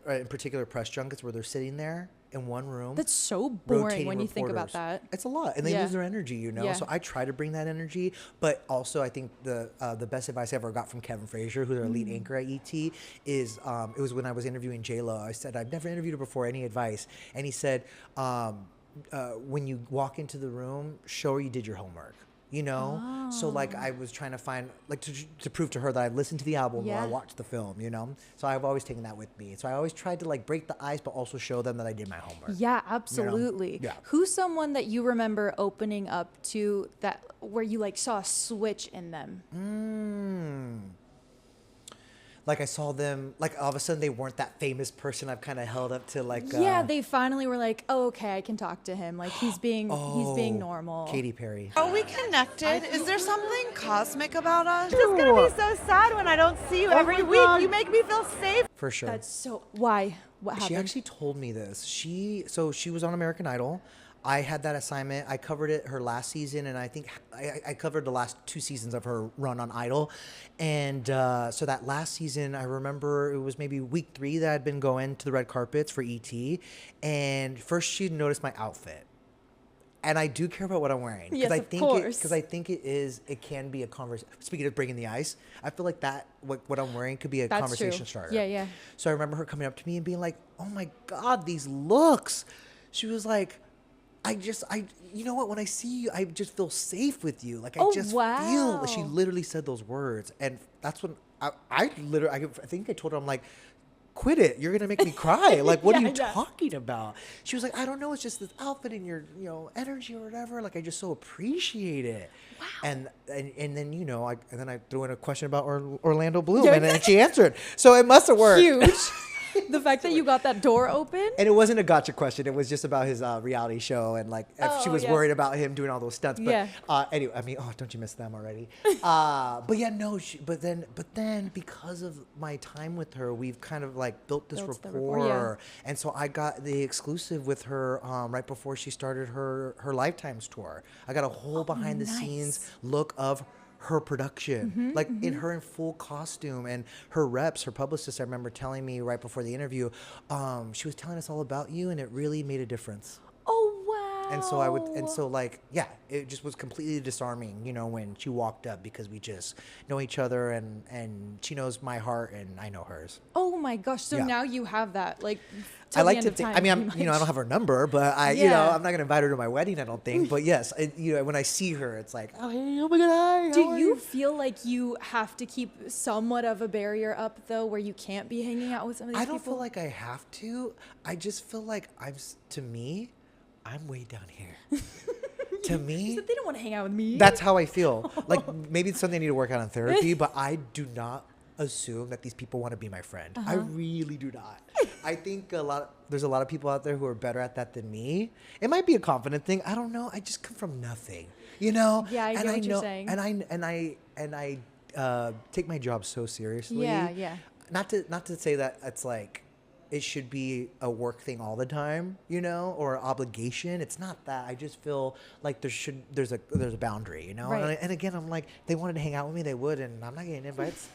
[SPEAKER 2] in particular press junkets where they're sitting there in one room.
[SPEAKER 1] That's so boring
[SPEAKER 2] rotating
[SPEAKER 1] when you think about
[SPEAKER 2] reporters.
[SPEAKER 1] that.
[SPEAKER 2] It's a lot, and they
[SPEAKER 1] Yeah.
[SPEAKER 2] lose their energy, you know.
[SPEAKER 1] Yeah.
[SPEAKER 2] So I try to bring that energy, but also I think the best advice I ever got from Kevin Frazier, who's our lead anchor at ET, is it was when I was interviewing J-Lo. I said, I've never interviewed her before. Any advice? And he said, when you walk into the room, show her you did your homework. You know, so like I was trying to find like to prove to her that I listened to the album or I watched the film. You know, so I've always taken that with me. So I always tried to like break the ice, but also show them that I did my homework.
[SPEAKER 1] Yeah, absolutely.
[SPEAKER 2] Yeah.
[SPEAKER 1] Who's someone that you remember opening up to that where you like saw a switch in them?
[SPEAKER 2] Like I saw them, like all of a sudden they weren't that famous person I've kind of held up to, like
[SPEAKER 1] Yeah, they finally were like, oh, okay, I can talk to him. Like he's being normal.
[SPEAKER 2] Katy Perry.
[SPEAKER 6] Are we connected? Is there something cosmic about us?
[SPEAKER 7] It's gonna be so sad when I don't see you every week. You make me feel safe.
[SPEAKER 2] For sure.
[SPEAKER 1] That's so. Why? What happened?
[SPEAKER 2] She actually told me this. She was on American Idol. I had that assignment. I covered it her last season, and I think I covered the last 2 seasons of her run on Idol. And so that last season, I remember it was maybe week 3 that I'd been going to the red carpets for ET. And first she noticed my outfit. And I do care about what I'm wearing.
[SPEAKER 1] Yes,
[SPEAKER 2] I
[SPEAKER 1] of
[SPEAKER 2] think
[SPEAKER 1] course.
[SPEAKER 2] Because I think it can be a conversation. Speaking of breaking the ice, I feel like that, what I'm wearing could be a
[SPEAKER 1] That's
[SPEAKER 2] conversation
[SPEAKER 1] true.
[SPEAKER 2] starter.
[SPEAKER 1] Yeah.
[SPEAKER 2] So I remember her coming up to me and being like, oh my God, these looks. She was like, you know what? When I see you, I just feel safe with you. Like I just feel. She literally said those words, and that's when I think I told her, I'm like, quit it. You're gonna make me cry. Like, what are you talking about? She was like, I don't know. It's just this outfit and your energy or whatever. Like I just so appreciate it. Wow. And then and then I threw in a question about Orlando Bloom, and then she answered. So it must have worked.
[SPEAKER 1] Huge. The fact that you got that door open.
[SPEAKER 2] And it wasn't a gotcha question. It was just about his reality show and like if she was worried about him doing all those stunts. But anyway, I mean, don't you miss them already? But yeah, no. But then because of my time with her, we've kind of like built this rapport. And so I got the exclusive with her right before she started her Lifetimes tour. I got a whole behind the scenes look of her production, in her in full costume, and her reps, her publicist, I remember telling me right before the interview, she was telling us all about you, and it really made a difference.
[SPEAKER 1] Oh, wow.
[SPEAKER 2] It just was completely disarming, when she walked up, because we just know each other, and she knows my heart and I know hers.
[SPEAKER 1] Oh my gosh. So now you have that, like,
[SPEAKER 2] I like to think, I don't have her number, but I'm not going to invite her to my wedding, I don't think. But yes, when I see her, it's like, oh, hey, oh my God, hi.
[SPEAKER 1] Do you feel like you have to keep somewhat of a barrier up, though, where you can't be hanging out with some of these people?
[SPEAKER 2] I don't feel like I have to. I just feel like I'm way down here. To me,
[SPEAKER 1] they don't want to hang out with me.
[SPEAKER 2] That's how I feel. Like maybe it's something I need to work out in therapy, but I do not assume that these people want to be my friend. I really do not. I think there's a lot of people out there who are better at that than me. It might be a confident thing. I don't know. I just come from nothing,
[SPEAKER 1] Yeah, I get what you're saying.
[SPEAKER 2] And I take my job so seriously.
[SPEAKER 1] Yeah.
[SPEAKER 2] Not to say that it's like it should be a work thing all the time, you know, or obligation. It's not that. I just feel like there's a boundary, you know.
[SPEAKER 1] Right.
[SPEAKER 2] And again, I'm like, they wanted to hang out with me, they would, and I'm not getting invites.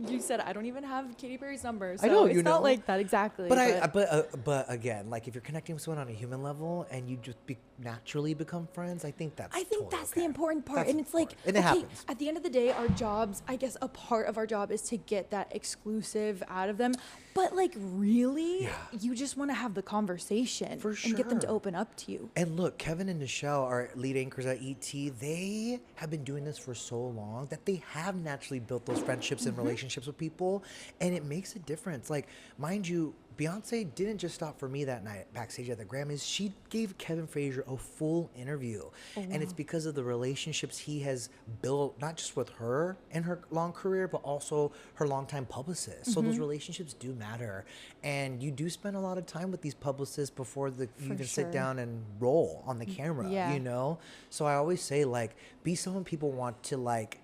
[SPEAKER 1] You said I don't even have Katy Perry's number, so
[SPEAKER 2] I know,
[SPEAKER 1] it's
[SPEAKER 2] you
[SPEAKER 1] not
[SPEAKER 2] know.
[SPEAKER 1] like that exactly.
[SPEAKER 2] But again, like if you're connecting with someone on a human level and you just naturally become friends, I think that's totally
[SPEAKER 1] that's
[SPEAKER 2] okay.
[SPEAKER 1] the important part.
[SPEAKER 2] That's
[SPEAKER 1] And it's like,
[SPEAKER 2] important. And it happens.
[SPEAKER 1] At the end of the day, our jobs, I guess a part of our job is to get that exclusive out of them. But like really, you just want to have the conversation and get them to
[SPEAKER 2] sure.
[SPEAKER 1] open up to you.
[SPEAKER 2] And look, Kevin and Nichelle, our lead anchors at ET, they have been doing this for so long that they have naturally built those friendships and relationships with people, and it makes a difference. Like, mind you, Beyonce didn't just stop for me that night backstage at the Grammys. She gave Kevin Frazier a full interview. And it's because of the relationships he has built, not just with her in her long career, but also her longtime publicist. So those relationships do matter. And you do spend a lot of time with these publicists before you even sit down and roll on the camera, you know? So I always say, like, be someone people want to, like,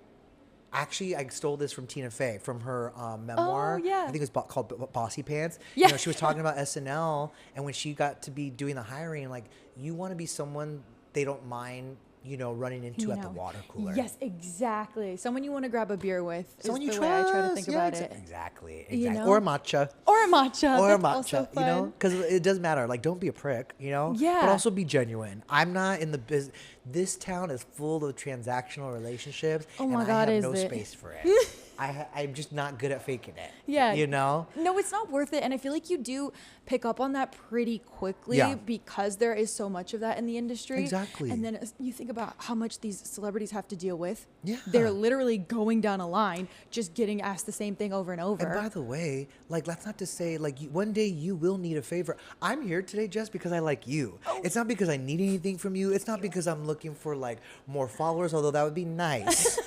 [SPEAKER 2] actually, I stole this from Tina Fey from her memoir.
[SPEAKER 1] Oh, yeah.
[SPEAKER 2] I think it was called Bossy Pants.
[SPEAKER 1] Yeah.
[SPEAKER 2] You know, she was talking about SNL, and when she got to be doing the hiring, like, you want to be someone they don't mind, you know, running into at the water cooler.
[SPEAKER 1] Yes, exactly. Someone you want to grab a beer with.
[SPEAKER 2] Someone
[SPEAKER 1] is
[SPEAKER 2] you
[SPEAKER 1] the way I try to
[SPEAKER 2] trust.
[SPEAKER 1] think
[SPEAKER 2] Yeah,
[SPEAKER 1] about it.
[SPEAKER 2] Exactly.
[SPEAKER 1] You know?
[SPEAKER 2] Or a matcha.
[SPEAKER 1] Or a matcha.
[SPEAKER 2] Or a
[SPEAKER 1] That's also
[SPEAKER 2] matcha, you know?
[SPEAKER 1] fun.
[SPEAKER 2] Because it does matter. Like, don't be a prick, you know?
[SPEAKER 1] Yeah.
[SPEAKER 2] But also be genuine. I'm not in the business. This town is full of transactional relationships.
[SPEAKER 1] Oh my
[SPEAKER 2] and
[SPEAKER 1] God,
[SPEAKER 2] I have
[SPEAKER 1] is
[SPEAKER 2] no
[SPEAKER 1] it?
[SPEAKER 2] space for it. I'm just not good at faking it.
[SPEAKER 1] Yeah.
[SPEAKER 2] You know?
[SPEAKER 1] No, it's not worth it. And I feel like you do pick up on that pretty quickly
[SPEAKER 2] Yeah.
[SPEAKER 1] because there is so much of that in the industry.
[SPEAKER 2] Exactly.
[SPEAKER 1] And then you think about how much these celebrities have to deal with.
[SPEAKER 2] Yeah.
[SPEAKER 1] They're literally going down a line, just getting asked the same thing over and over.
[SPEAKER 2] And by the way, like, that's not to say, like, one day you will need a favor. I'm here today just because I like you. It's not because I need anything from you. It's not because I'm looking for, like, more followers, although that would be nice.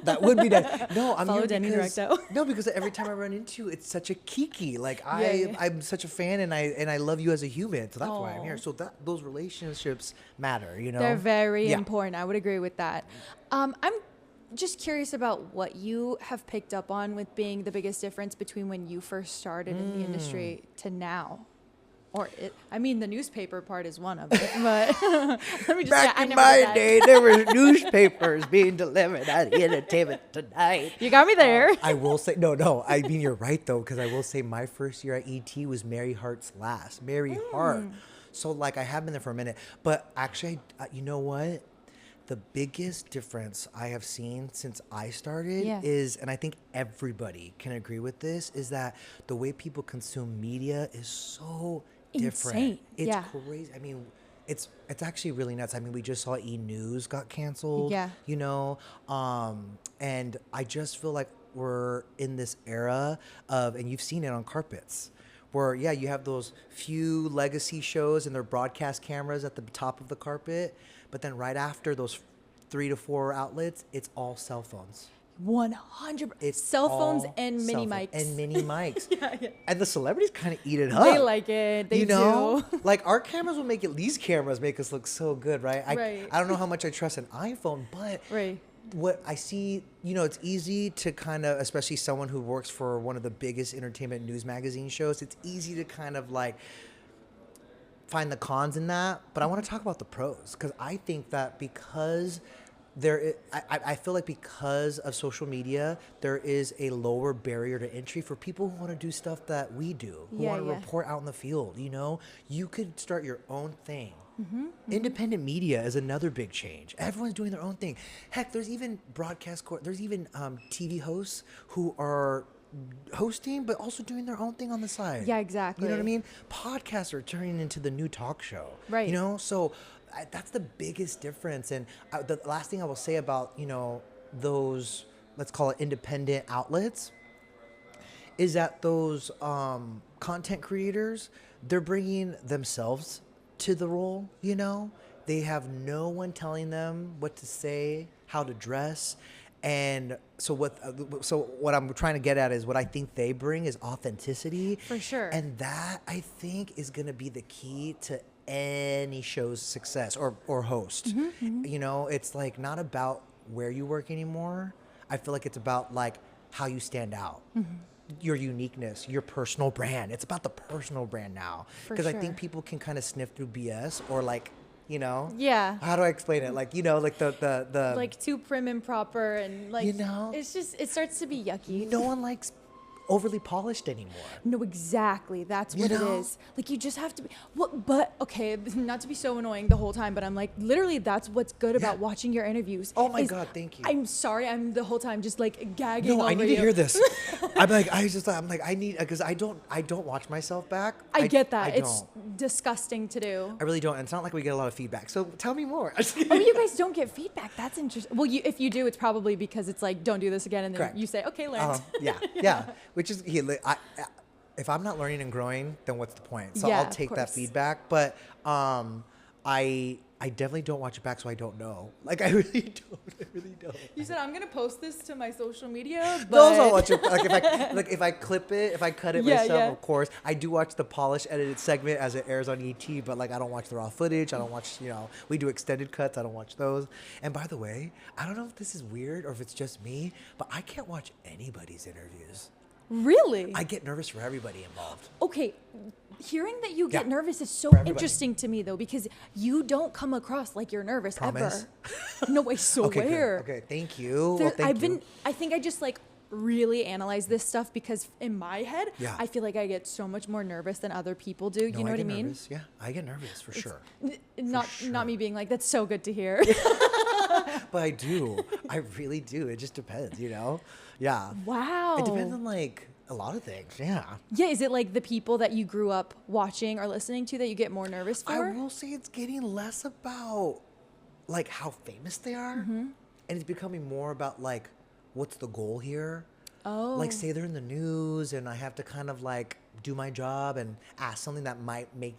[SPEAKER 2] That would be nice. No, I'm
[SPEAKER 1] Follow
[SPEAKER 2] here
[SPEAKER 1] Denny
[SPEAKER 2] because,
[SPEAKER 1] Directo.
[SPEAKER 2] no, because every time I run into you, it's such a KeKe. Like,
[SPEAKER 1] Yeah.
[SPEAKER 2] I'm such a fan, and I love you as a human. So that's why I'm
[SPEAKER 1] Aw.
[SPEAKER 2] here. So those relationships matter, you know?
[SPEAKER 1] They're very
[SPEAKER 2] Yeah.
[SPEAKER 1] important. I would agree with that. I'm just curious about what you have picked up on with being the biggest difference between when you first started in the industry to now. The newspaper part is one of it, but let me just say,
[SPEAKER 2] Back
[SPEAKER 1] I
[SPEAKER 2] in
[SPEAKER 1] never
[SPEAKER 2] my
[SPEAKER 1] did that.
[SPEAKER 2] day, there were newspapers being delivered at Entertainment Tonight.
[SPEAKER 1] You got me there.
[SPEAKER 2] I will say, no, I mean, you're right, though, because I will say my first year at ET was Mary Hart's last. Mary Hart. So, like, I have been there for a minute. But actually, you know what? The biggest difference I have seen since I started is, and I think everybody can agree with this, is that the way people consume media is so different.
[SPEAKER 1] Insane.
[SPEAKER 2] It's
[SPEAKER 1] Yeah.
[SPEAKER 2] crazy. I mean, it's actually really nuts. I mean, we just saw E! News got canceled.
[SPEAKER 1] Yeah.
[SPEAKER 2] You know, and I just feel like we're in this era of, and you've seen it on carpets, where you have those few legacy shows and their broadcast cameras at the top of the carpet, but then right after those 3 to 4 outlets, it's all cell phones.
[SPEAKER 1] 100%.
[SPEAKER 2] It's
[SPEAKER 1] Cell phones
[SPEAKER 2] all
[SPEAKER 1] and mini
[SPEAKER 2] cell phone-
[SPEAKER 1] mics.
[SPEAKER 2] and mini mics.
[SPEAKER 1] Yeah.
[SPEAKER 2] And the celebrities kind of eat it up.
[SPEAKER 1] They like it. They
[SPEAKER 2] you know,
[SPEAKER 1] do.
[SPEAKER 2] like our cameras will make it. These cameras make us look so good, right?
[SPEAKER 1] Right.
[SPEAKER 2] I don't know how much I trust an iPhone, but
[SPEAKER 1] Right.
[SPEAKER 2] what I see, you know, it's easy to kind of, especially someone who works for one of the biggest entertainment news magazine shows, it's easy to kind of like find the cons in that. But I want to talk about the pros, because I think that because I feel like because of social media, there is a lower barrier to entry for people who want to do stuff that we do, who want to report out in the field. You know, you could start your own thing. Independent media is another big change. Everyone's doing their own thing. Heck, there's even there's even TV hosts who are hosting, but also doing their own thing on the side.
[SPEAKER 1] Yeah, exactly.
[SPEAKER 2] You know what I mean? Podcasts are turning into the new talk show.
[SPEAKER 1] Right.
[SPEAKER 2] You know, so that's the biggest difference. And the last thing I will say about, you know, those, let's call it independent outlets, is that those content creators, they're bringing themselves to the role, you know? They have no one telling them what to say, how to dress. And so what I'm trying to get at is what I think they bring is authenticity.
[SPEAKER 1] For sure.
[SPEAKER 2] And that, I think, is going to be the key to any show's success or host. You know, it's like not about where you work anymore. I feel like it's about like how you stand out. Your uniqueness, your personal brand. It's about the personal brand now. Because I think people can kind of sniff through BS or like, you know.
[SPEAKER 1] Yeah.
[SPEAKER 2] How do I explain it? Like, you know, like the
[SPEAKER 1] like too prim and proper and like,
[SPEAKER 2] you know,
[SPEAKER 1] it's just, it starts to be yucky.
[SPEAKER 2] no one likes overly polished anymore.
[SPEAKER 1] No, exactly. That's what it is. Like, you just have to be. What? But okay, not to be so annoying the whole time, but I'm like, literally, that's what's good about watching your interviews.
[SPEAKER 2] Oh my God, thank you.
[SPEAKER 1] I'm sorry, I'm the whole time just like gagging.
[SPEAKER 2] No,
[SPEAKER 1] over
[SPEAKER 2] I need
[SPEAKER 1] you.
[SPEAKER 2] to hear this. I'm like, I need, because I don't watch myself back.
[SPEAKER 1] I get that.
[SPEAKER 2] It's
[SPEAKER 1] It's disgusting to do.
[SPEAKER 2] I really don't. And it's not like we get a lot of feedback. So tell me more.
[SPEAKER 1] Oh, you guys don't get feedback. That's interesting. Well, if you do, it's probably because it's like, don't do this again, and then
[SPEAKER 2] Correct.
[SPEAKER 1] you say, okay, learned.
[SPEAKER 2] Yeah. Which is, if I'm not learning and growing, then what's the point? So
[SPEAKER 1] Yeah,
[SPEAKER 2] I'll
[SPEAKER 1] of
[SPEAKER 2] take that
[SPEAKER 1] course.
[SPEAKER 2] feedback. But I definitely don't watch it back, so I don't know. Like, I really don't.
[SPEAKER 1] You said I'm gonna post this to my social media, but
[SPEAKER 2] Those I'll watch it. Like if I clip it, if I cut it myself,
[SPEAKER 1] yeah.
[SPEAKER 2] of course. I do watch the polished edited segment as it airs on ET, but like I don't watch the raw footage. I don't watch, you know, we do extended cuts. I don't watch those. And by the way, I don't know if this is weird or if it's just me, but I can't watch anybody's interviews.
[SPEAKER 1] Really?
[SPEAKER 2] I get nervous for everybody involved.
[SPEAKER 1] Okay, hearing that you get
[SPEAKER 2] Yeah,
[SPEAKER 1] nervous is so
[SPEAKER 2] for everybody.
[SPEAKER 1] interesting to me, though, because you don't come across like you're nervous
[SPEAKER 2] Promise?
[SPEAKER 1] ever. No, I swear.
[SPEAKER 2] Okay, good. Okay, thank you.
[SPEAKER 1] There-
[SPEAKER 2] Well, thank you.
[SPEAKER 1] I think I just like really analyze this stuff because in my head,
[SPEAKER 2] Yeah.
[SPEAKER 1] I feel like I get so much more nervous than other people do.
[SPEAKER 2] No,
[SPEAKER 1] You know what I
[SPEAKER 2] get
[SPEAKER 1] mean?
[SPEAKER 2] nervous. Yeah, I get nervous for sure.
[SPEAKER 1] Not me being like, that's so good to hear.
[SPEAKER 2] But I do. I really do. It just depends, you know? Yeah.
[SPEAKER 1] Wow.
[SPEAKER 2] It depends on like a lot of things. Yeah.
[SPEAKER 1] Yeah, is it like the people that you grew up watching or listening to that you get more nervous for?
[SPEAKER 2] I will say it's getting less about like how famous they are, and it's becoming more about like what's the goal here.
[SPEAKER 1] Oh.
[SPEAKER 2] Like say they're in the news, and I have to kind of like do my job and ask something that might make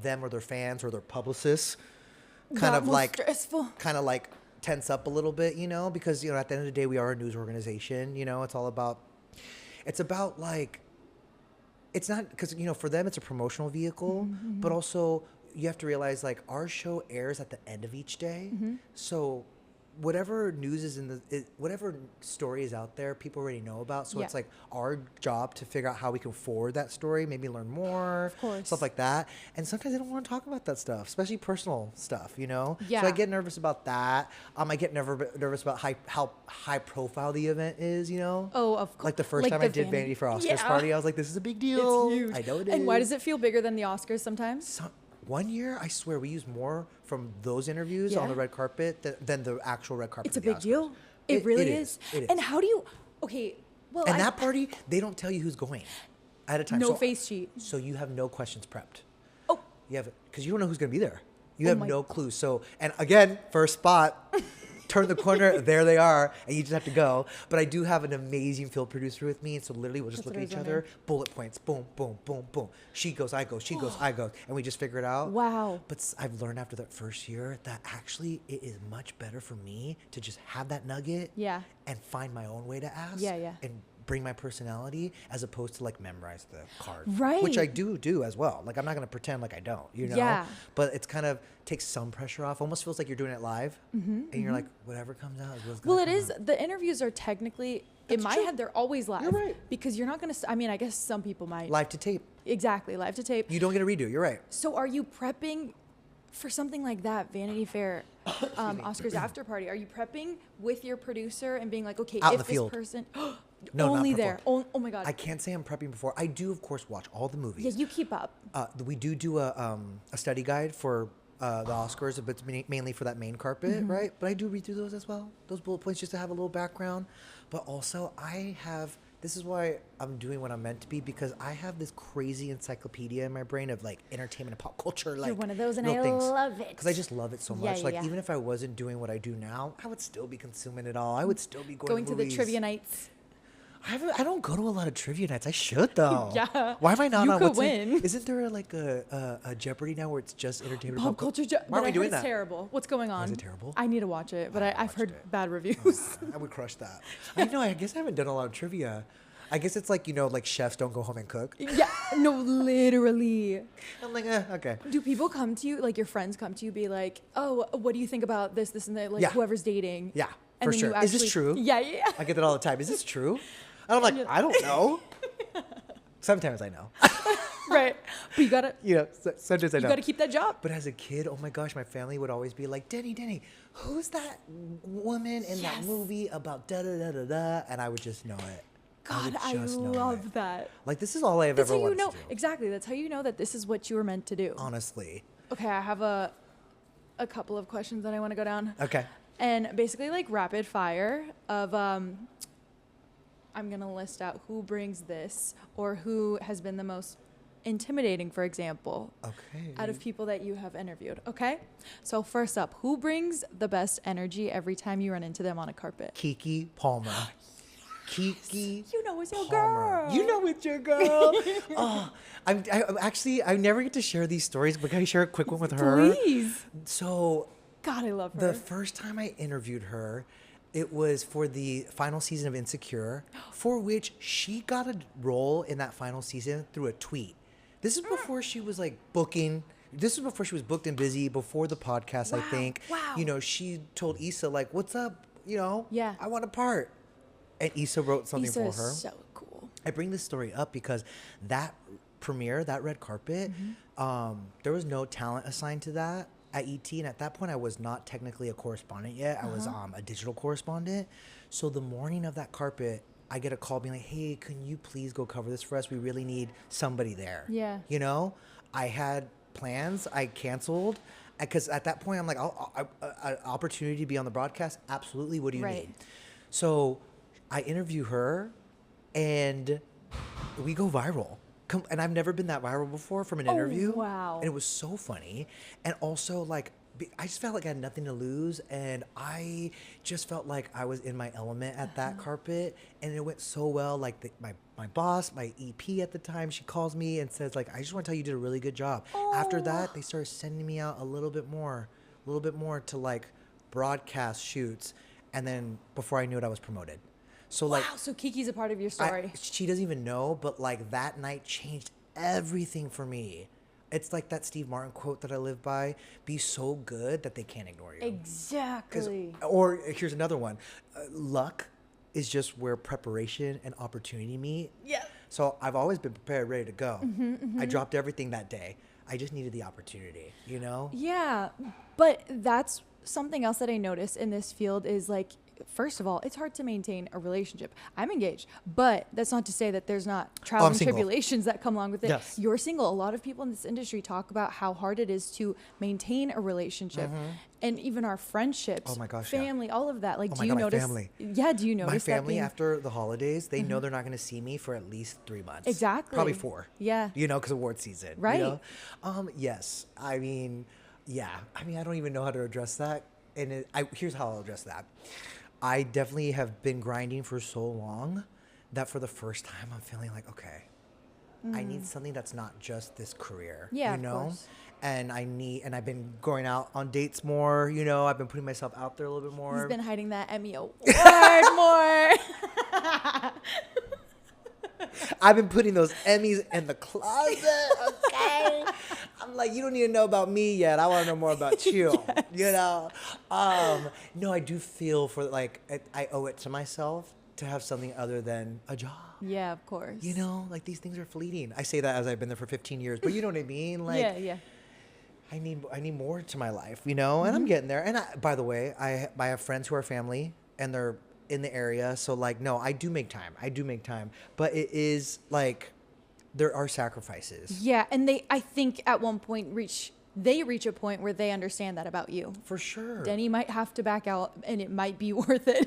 [SPEAKER 2] them or their fans or their publicists kind
[SPEAKER 1] That
[SPEAKER 2] of
[SPEAKER 1] more
[SPEAKER 2] like
[SPEAKER 1] stressful.
[SPEAKER 2] kind of like tense up a little bit, you know, because you know at the end of the day we are a news organization. You know, it's about like, it's not, because, you know, for them it's a promotional vehicle, but also you have to realize like our show airs at the end of each day. So whatever news is whatever story is out there, people already know about. So
[SPEAKER 1] Yeah.
[SPEAKER 2] it's like our job to figure out how we can forward that story, maybe learn more,
[SPEAKER 1] Of course.
[SPEAKER 2] stuff like that. And sometimes I don't want to talk about that stuff, especially personal stuff, you know?
[SPEAKER 1] Yeah.
[SPEAKER 2] So I get nervous about that. I get nervous about how high profile the event is, you know?
[SPEAKER 1] Oh, of course.
[SPEAKER 2] Like the first time I did Vanity for Oscars
[SPEAKER 1] Yeah.
[SPEAKER 2] party, I was like, this is a big deal.
[SPEAKER 1] It's huge.
[SPEAKER 2] I know it is.
[SPEAKER 1] And why does it feel bigger than the Oscars sometimes?
[SPEAKER 2] One year, I swear, we used more from those interviews on
[SPEAKER 1] Yeah.
[SPEAKER 2] the red carpet than the actual red carpet.
[SPEAKER 1] It's a
[SPEAKER 2] of the
[SPEAKER 1] big
[SPEAKER 2] Oscars.
[SPEAKER 1] deal. It really
[SPEAKER 2] it
[SPEAKER 1] is.
[SPEAKER 2] It is.
[SPEAKER 1] And how do you? Okay, well,
[SPEAKER 2] And that party, they don't tell you who's going at a time.
[SPEAKER 1] no
[SPEAKER 2] So-
[SPEAKER 1] face sheet.
[SPEAKER 2] So you have no questions prepped.
[SPEAKER 1] Oh,
[SPEAKER 2] You have, because you don't know who's going to be there. You
[SPEAKER 1] Oh
[SPEAKER 2] have
[SPEAKER 1] my-
[SPEAKER 2] no clue. So, and again, first spot, turn the corner, there they are, and you just have to go. But I do have an amazing field producer with me, and so literally we'll just
[SPEAKER 1] That's
[SPEAKER 2] look
[SPEAKER 1] what
[SPEAKER 2] at
[SPEAKER 1] I
[SPEAKER 2] each
[SPEAKER 1] was
[SPEAKER 2] other, bullet points, boom, boom, boom, boom. She goes, I go, she goes, I go, and we just figure it out.
[SPEAKER 1] Wow.
[SPEAKER 2] But I've learned after that first year that actually it is much better for me to just have that nugget,
[SPEAKER 1] Yeah.
[SPEAKER 2] and find my own way to ask,
[SPEAKER 1] Yeah.
[SPEAKER 2] and bring my personality as opposed to like memorize the card,
[SPEAKER 1] Right.
[SPEAKER 2] which I do as well. Like I'm not gonna pretend like I don't, you know.
[SPEAKER 1] Yeah.
[SPEAKER 2] But it's kind of takes some pressure off. Almost feels like you're doing it live, and you're like, whatever comes out is what's gonna
[SPEAKER 1] well, it
[SPEAKER 2] come
[SPEAKER 1] is.
[SPEAKER 2] out.
[SPEAKER 1] The interviews are technically, in my head, they're always live.
[SPEAKER 2] You're right.
[SPEAKER 1] Because you're not going to, I mean, I guess some people might.
[SPEAKER 2] Live to tape.
[SPEAKER 1] Exactly, live to tape.
[SPEAKER 2] You don't get a redo. You're right.
[SPEAKER 1] So are you prepping for something like that, Vanity Fair, Oscars after party? Are you prepping with your producer and being like, okay,
[SPEAKER 2] Out in
[SPEAKER 1] if
[SPEAKER 2] the
[SPEAKER 1] this
[SPEAKER 2] field.
[SPEAKER 1] person,
[SPEAKER 2] No, not
[SPEAKER 1] only
[SPEAKER 2] before.
[SPEAKER 1] there. Oh my God.
[SPEAKER 2] I can't say I'm prepping before. I do, of course, watch all the movies.
[SPEAKER 1] Yeah, you keep up.
[SPEAKER 2] We do a study guide for the Oscars, but it's mainly for that main carpet,
[SPEAKER 1] Mm-hmm.
[SPEAKER 2] right? But I do read through those as well. Those bullet points just to have a little background. But also, this is why I'm doing what I'm meant to be, because I have this crazy encyclopedia in my brain of like entertainment and pop culture. Like,
[SPEAKER 1] You're one of those, and
[SPEAKER 2] little
[SPEAKER 1] I love it.
[SPEAKER 2] Because I just love it so
[SPEAKER 1] Yeah,
[SPEAKER 2] much.
[SPEAKER 1] yeah,
[SPEAKER 2] Like,
[SPEAKER 1] yeah.
[SPEAKER 2] even if I wasn't doing what I do now, I would still be consuming it all. I would still be
[SPEAKER 1] Going
[SPEAKER 2] to
[SPEAKER 1] to the
[SPEAKER 2] movies.
[SPEAKER 1] trivia nights.
[SPEAKER 2] I don't go to a lot of trivia nights. I should though.
[SPEAKER 1] Yeah.
[SPEAKER 2] Why am I not
[SPEAKER 1] You
[SPEAKER 2] on?
[SPEAKER 1] could
[SPEAKER 2] What's it-
[SPEAKER 1] win.
[SPEAKER 2] Isn't there like a Jeopardy now where it's just entertainment?
[SPEAKER 1] Pop culture.
[SPEAKER 2] Why
[SPEAKER 1] but
[SPEAKER 2] are we
[SPEAKER 1] I
[SPEAKER 2] doing
[SPEAKER 1] heard it's
[SPEAKER 2] that?
[SPEAKER 1] terrible. What's going on?
[SPEAKER 2] Is it terrible?
[SPEAKER 1] I need to watch it, but I've
[SPEAKER 2] watched
[SPEAKER 1] heard
[SPEAKER 2] it.
[SPEAKER 1] bad reviews.
[SPEAKER 2] I would crush that. I know. I guess I haven't done a lot of trivia. I guess it's like, like chefs don't go home and cook.
[SPEAKER 1] Yeah, no, literally.
[SPEAKER 2] I'm like, okay.
[SPEAKER 1] Do people come to you, like your friends come to you, be like, oh, what do you think about this, and that, like
[SPEAKER 2] Yeah.
[SPEAKER 1] whoever's dating?
[SPEAKER 2] Yeah.
[SPEAKER 1] And
[SPEAKER 2] For
[SPEAKER 1] then
[SPEAKER 2] sure.
[SPEAKER 1] you
[SPEAKER 2] Is this
[SPEAKER 1] actually-
[SPEAKER 2] true?
[SPEAKER 1] Yeah.
[SPEAKER 2] I get that all the time. Is this true? I'm like, I don't know. Sometimes I know.
[SPEAKER 1] Right. But you gotta
[SPEAKER 2] Sometimes I know.
[SPEAKER 1] keep that job.
[SPEAKER 2] But as a kid, oh my gosh, my family would always be like, Denny, who's that woman in that movie about da-da-da-da-da? And I would just know it.
[SPEAKER 1] God, I
[SPEAKER 2] would just know
[SPEAKER 1] love
[SPEAKER 2] it.
[SPEAKER 1] that.
[SPEAKER 2] Like, this is all I've
[SPEAKER 1] That's
[SPEAKER 2] ever
[SPEAKER 1] how you
[SPEAKER 2] wanted
[SPEAKER 1] know.
[SPEAKER 2] to do.
[SPEAKER 1] Exactly. That's how you know that this is what you were meant to do.
[SPEAKER 2] Honestly.
[SPEAKER 1] Okay, I have a couple of questions that I want to go down.
[SPEAKER 2] Okay.
[SPEAKER 1] And basically like rapid fire of I'm going to list out who brings this or who has been the most intimidating, for example.
[SPEAKER 2] Okay.
[SPEAKER 1] Out of people that you have interviewed. Okay? So first up, who brings the best energy every time you run into them on a carpet?
[SPEAKER 2] KeKe Palmer. KeKe
[SPEAKER 1] You know it's your
[SPEAKER 2] Palmer.
[SPEAKER 1] girl.
[SPEAKER 2] You know it's your girl. Oh, I never get to share these stories, but can I share a quick one with her?
[SPEAKER 1] Please.
[SPEAKER 2] So
[SPEAKER 1] God, I love her.
[SPEAKER 2] the first time I interviewed her, it was for the final season of Insecure, for which she got a role in that final season through a tweet. This is before she was like booking. This was before she was booked and busy, before the podcast, I think.
[SPEAKER 1] Wow.
[SPEAKER 2] You know, she told Issa, like, what's up? You know,
[SPEAKER 1] Yeah.
[SPEAKER 2] I want a part. And Issa wrote something
[SPEAKER 1] Issa
[SPEAKER 2] for her.
[SPEAKER 1] is so cool.
[SPEAKER 2] I bring this story up because that premiere, that red carpet, there was no talent assigned to that at ET. And at that point, I was not technically a correspondent yet. I was a digital correspondent. So the morning of that carpet, I get a call being like, hey, can you please go cover this for us? We really need somebody there.
[SPEAKER 1] Yeah.
[SPEAKER 2] You know, I had plans. I canceled. Because at that point, I'm like, an opportunity to be on the broadcast? Absolutely. What do you
[SPEAKER 1] Right.
[SPEAKER 2] need? So I interview her, and we go viral. And I've never been that viral before from an interview.
[SPEAKER 1] Wow.
[SPEAKER 2] And it was so funny. And also, like, I just felt like I had nothing to lose. And I just felt like I was in my element at that carpet. And it went so well. Like, my boss, my EP at the time, she calls me and says, like, I just want to tell you did a really good job. After that, they started sending me out a little bit more to, like, broadcast shoots. And then before I knew it, I was promoted. So like,
[SPEAKER 1] Wow, so Kiki's a part of your story.
[SPEAKER 2] she doesn't even know, but like that night changed everything for me. It's like that Steve Martin quote that I live by: "Be so good that they can't ignore you."
[SPEAKER 1] Exactly.
[SPEAKER 2] Or here's another one: luck is just where preparation and opportunity meet.
[SPEAKER 1] Yeah.
[SPEAKER 2] So I've always been prepared, ready to go. I dropped everything that day. I just needed the opportunity, you know?
[SPEAKER 1] Yeah, but that's something else that I noticed in this field is like, first of all, it's hard to maintain a relationship. I'm engaged, but that's not to say that there's not trials and
[SPEAKER 2] single.
[SPEAKER 1] tribulations that come along with it.
[SPEAKER 2] Yes.
[SPEAKER 1] You're single. A lot of people in this industry talk about how hard it is to maintain a relationship, and even our friendships,
[SPEAKER 2] Oh my gosh, yeah.
[SPEAKER 1] family, all of that. Like,
[SPEAKER 2] Oh
[SPEAKER 1] do
[SPEAKER 2] my
[SPEAKER 1] you
[SPEAKER 2] God, my
[SPEAKER 1] notice?
[SPEAKER 2] family.
[SPEAKER 1] Yeah, do you notice
[SPEAKER 2] My
[SPEAKER 1] that
[SPEAKER 2] family,
[SPEAKER 1] being-
[SPEAKER 2] after the holidays, they know they're not going to see me for at least 3 months.
[SPEAKER 1] Exactly.
[SPEAKER 2] Probably 4.
[SPEAKER 1] Yeah.
[SPEAKER 2] You know, because award season.
[SPEAKER 1] Right.
[SPEAKER 2] You know? Yes. I mean, yeah. I mean, I don't even know how to address that. And here's how I'll address that. I definitely have been grinding for so long that for the first time I'm feeling like, okay, I need something that's not just this career.
[SPEAKER 1] Yeah,
[SPEAKER 2] you
[SPEAKER 1] of
[SPEAKER 2] know?
[SPEAKER 1] course.
[SPEAKER 2] And I've been going out on dates more, you know, I've been putting myself out there a little bit more.
[SPEAKER 1] He's been hiding that Emmy award more.
[SPEAKER 2] I've been putting those Emmys in the closet, okay? I'm like, you don't need to know about me yet. I want to know more about you, you know? No, I do feel for, like, I owe it to myself to have something other than a job.
[SPEAKER 1] Yeah, of course.
[SPEAKER 2] You know, like, these things are fleeting. I say that as I've been there for 15 years, but you know what I mean? Like,
[SPEAKER 1] yeah.
[SPEAKER 2] I need more to my life, you know? And I'm getting there. And by the way, I have friends who are family, and they're in the area. So, like, no, I do make time. But it is, like, there are sacrifices.
[SPEAKER 1] Yeah, and I think at one point reach a point where they understand that about you.
[SPEAKER 2] For sure.
[SPEAKER 1] Denny might have to back out, and it might be worth it.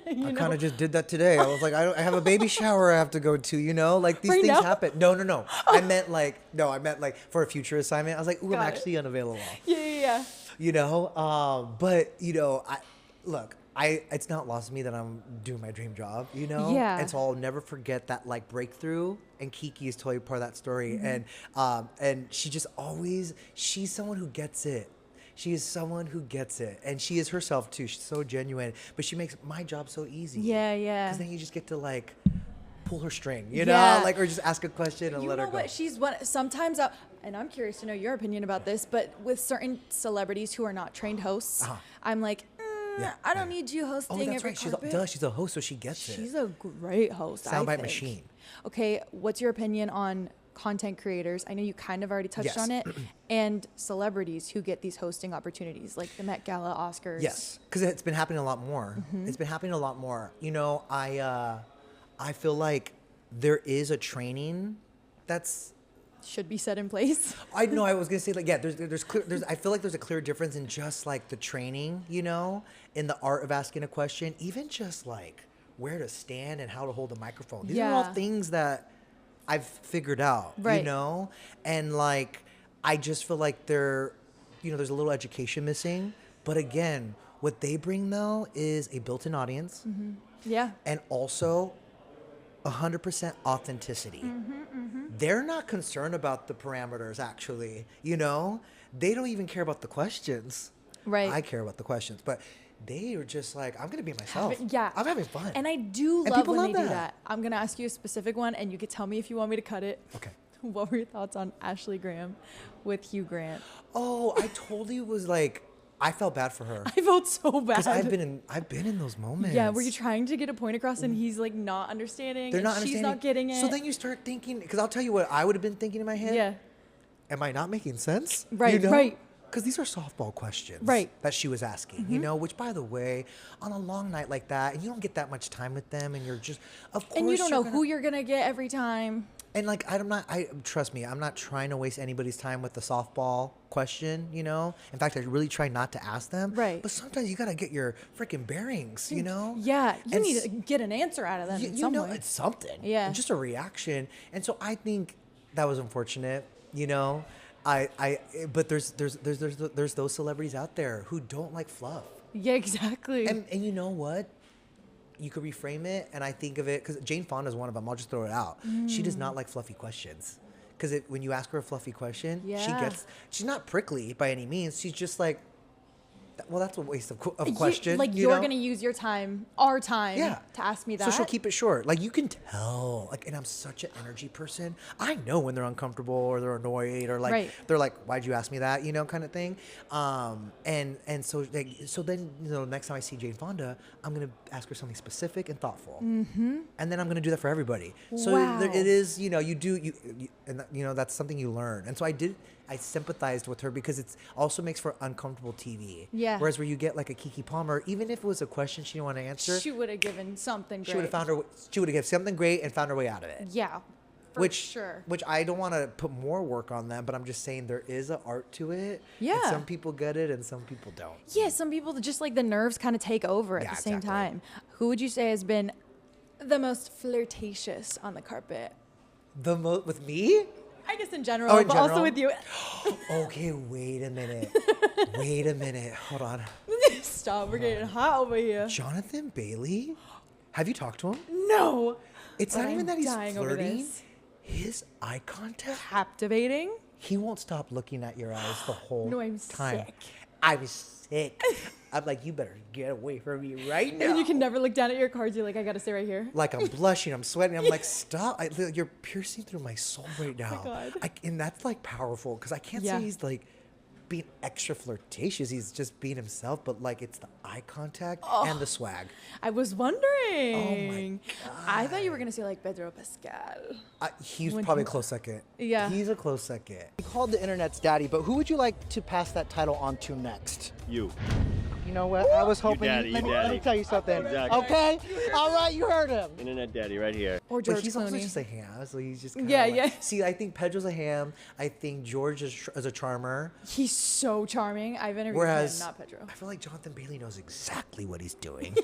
[SPEAKER 2] I kind of just did that today. I was like, I have a baby shower I have to go to, you know? Like, these
[SPEAKER 1] Right
[SPEAKER 2] things
[SPEAKER 1] now?
[SPEAKER 2] happen. No. I meant like for a future assignment. I was like, ooh, I'm
[SPEAKER 1] Got it.
[SPEAKER 2] actually unavailable.
[SPEAKER 1] Yeah.
[SPEAKER 2] You know? But, you know, it's not lost to me that I'm doing my dream job, you know?
[SPEAKER 1] Yeah.
[SPEAKER 2] And so I'll never forget that, like, breakthrough. And KeKe is totally part of that story.
[SPEAKER 1] Mm-hmm.
[SPEAKER 2] And she just she's someone who gets it. She is someone who gets it. And she is herself, too. She's so genuine. But she makes my job so easy.
[SPEAKER 1] Yeah.
[SPEAKER 2] Because then you just get to, like, pull her string, you
[SPEAKER 1] Yeah.
[SPEAKER 2] know? Like, or just ask a question and
[SPEAKER 1] You
[SPEAKER 2] let
[SPEAKER 1] know
[SPEAKER 2] her go.
[SPEAKER 1] what? She's one. Sometimes, and I'm curious to know your opinion about this, but with certain celebrities who are not trained hosts, I'm like, I don't need you hosting
[SPEAKER 2] Oh, that's
[SPEAKER 1] every
[SPEAKER 2] right.
[SPEAKER 1] carpet.
[SPEAKER 2] She's a host, so she gets it.
[SPEAKER 1] She's a great host. I
[SPEAKER 2] Soundbite
[SPEAKER 1] think.
[SPEAKER 2] machine.
[SPEAKER 1] Okay, what's your opinion on content creators? I know you kind of already touched on it, and celebrities who get these hosting opportunities, like the Met Gala, Oscars.
[SPEAKER 2] Yes, because it's been happening a lot more. It's been happening a lot more. You know, I feel like there is a training that's
[SPEAKER 1] should be set in place.
[SPEAKER 2] I know. I was gonna say, like, yeah. There's clear. I feel like there's a clear difference in just like the training, you know, in the art of asking a question, even just like where to stand and how to hold a microphone. These are all things that I've figured out, you know, and like I just feel like there's a little education missing. But again, what they bring though is a built-in audience, and also 100% authenticity. They're not concerned about the parameters, actually. You know, they don't even care about the questions.
[SPEAKER 1] Right.
[SPEAKER 2] I care about the questions, but they are just like, I'm gonna be myself.
[SPEAKER 1] Yeah.
[SPEAKER 2] I'm having fun.
[SPEAKER 1] And I do
[SPEAKER 2] And
[SPEAKER 1] love
[SPEAKER 2] people
[SPEAKER 1] when
[SPEAKER 2] love
[SPEAKER 1] they do
[SPEAKER 2] that.
[SPEAKER 1] that. I'm gonna ask you a specific one, and you could tell me if you want me to cut it.
[SPEAKER 2] Okay.
[SPEAKER 1] What were your thoughts on Ashley Graham with Hugh Grant?
[SPEAKER 2] Oh, I totally was like, I felt bad for her.
[SPEAKER 1] I felt so bad.
[SPEAKER 2] Because I've been in those moments.
[SPEAKER 1] Yeah, were you trying to get a point across and he's like not understanding?
[SPEAKER 2] They're
[SPEAKER 1] and
[SPEAKER 2] not
[SPEAKER 1] she's
[SPEAKER 2] understanding.
[SPEAKER 1] not getting it.
[SPEAKER 2] So then you start thinking, because I'll tell you what I would have been thinking in my head.
[SPEAKER 1] Yeah.
[SPEAKER 2] Am I not making sense?
[SPEAKER 1] Right,
[SPEAKER 2] you know?
[SPEAKER 1] right.
[SPEAKER 2] Because these are softball questions.
[SPEAKER 1] Right.
[SPEAKER 2] That she was asking, you know, which by the way, on a long night like that, and you don't get that much time with them, and you're just, of course.
[SPEAKER 1] And you don't
[SPEAKER 2] you're
[SPEAKER 1] know
[SPEAKER 2] gonna,
[SPEAKER 1] who you're going to get every time.
[SPEAKER 2] And like, trust me, I'm not trying to waste anybody's time with the softball question, you know? In fact, I really try not to ask them.
[SPEAKER 1] Right.
[SPEAKER 2] But sometimes you got to get your freaking bearings, you know?
[SPEAKER 1] Yeah, you
[SPEAKER 2] And
[SPEAKER 1] need to get an answer out of them in
[SPEAKER 2] you
[SPEAKER 1] some
[SPEAKER 2] know,
[SPEAKER 1] way.
[SPEAKER 2] it's something.
[SPEAKER 1] Yeah.
[SPEAKER 2] Just a reaction. And so I think that was unfortunate, you know? But there's those celebrities out there who don't like fluff.
[SPEAKER 1] Yeah, exactly.
[SPEAKER 2] And you know what? You could reframe it, and I think of it, because Jane Fonda is one of them. I'll just throw it out. She does not like fluffy questions. Because when you ask her a fluffy question, she's not prickly by any means. She's just like, well, that's a waste of question.
[SPEAKER 1] You're going to use your time, our time, to ask me that.
[SPEAKER 2] So she'll keep it short. Like, you can tell. Like, and I'm such an energy person. I know when they're uncomfortable or they're annoyed or like they're like, why'd you ask me that? You know, kind of thing. And so then, you know, next time I see Jane Fonda, I'm gonna ask her something specific and thoughtful. And then I'm gonna do that for everybody. So it is, you know, and you know, that's something you learn. And so I sympathized with her because it also makes for uncomfortable TV.
[SPEAKER 1] Yeah.
[SPEAKER 2] Whereas where you get like a KeKe Palmer, even if it was a question she didn't want to answer,
[SPEAKER 1] she would have given something great.
[SPEAKER 2] she would have given something great and found her way out of it.
[SPEAKER 1] Yeah.
[SPEAKER 2] Which I don't want to put more work on them, but I'm just saying there is an art to it.
[SPEAKER 1] Yeah.
[SPEAKER 2] And some people get it and some people don't.
[SPEAKER 1] Yeah, some people just like the nerves kind of take over at the same time. Who would you say has been the most flirtatious on the carpet?
[SPEAKER 2] With me?
[SPEAKER 1] I guess in general, but also with you.
[SPEAKER 2] Okay, wait a minute. Hold on.
[SPEAKER 1] Stop, we're getting hot over here.
[SPEAKER 2] Jonathan Bailey? Have you talked to him?
[SPEAKER 1] No.
[SPEAKER 2] It's not even that he's
[SPEAKER 1] dying over
[SPEAKER 2] flirting.
[SPEAKER 1] this.
[SPEAKER 2] His eye contact.
[SPEAKER 1] Captivating.
[SPEAKER 2] He won't stop looking at your eyes the whole
[SPEAKER 1] No, I'm
[SPEAKER 2] time.
[SPEAKER 1] sick.
[SPEAKER 2] I'm sick. I'm like, you better get away from me right now.
[SPEAKER 1] And you can never look down at your cards. You're like, I gotta stay right here.
[SPEAKER 2] Like, I'm blushing, I'm sweating. I'm like, stop. You're piercing through my soul right now.
[SPEAKER 1] Oh my God.
[SPEAKER 2] And that's like powerful because I can't say he's like being extra flirtatious. He's just being himself, but like it's the eye contact and the swag.
[SPEAKER 1] I was wondering.
[SPEAKER 2] Oh my God.
[SPEAKER 1] I thought you were gonna say like Pedro Pascal.
[SPEAKER 2] He's probably a close second.
[SPEAKER 1] Yeah.
[SPEAKER 2] He's a close second.
[SPEAKER 3] You called the internet's daddy, but who would you like to pass that title on to next?
[SPEAKER 8] You.
[SPEAKER 3] You know what? I was hoping.
[SPEAKER 8] daddy,
[SPEAKER 3] let
[SPEAKER 8] daddy.
[SPEAKER 3] me tell you something.
[SPEAKER 8] Exactly.
[SPEAKER 3] Okay? All right, you heard him.
[SPEAKER 8] Internet daddy right here.
[SPEAKER 1] Or George
[SPEAKER 2] But he's
[SPEAKER 1] Clooney.
[SPEAKER 2] also just a ham, so he's just kinda
[SPEAKER 1] Yeah,
[SPEAKER 2] like,
[SPEAKER 1] yeah.
[SPEAKER 2] See, I think Pedro's a ham. I think George is a charmer.
[SPEAKER 1] He's so charming. I've interviewed
[SPEAKER 2] Whereas
[SPEAKER 1] him, not Pedro.
[SPEAKER 2] I feel like Jonathan Bailey knows exactly what he's doing.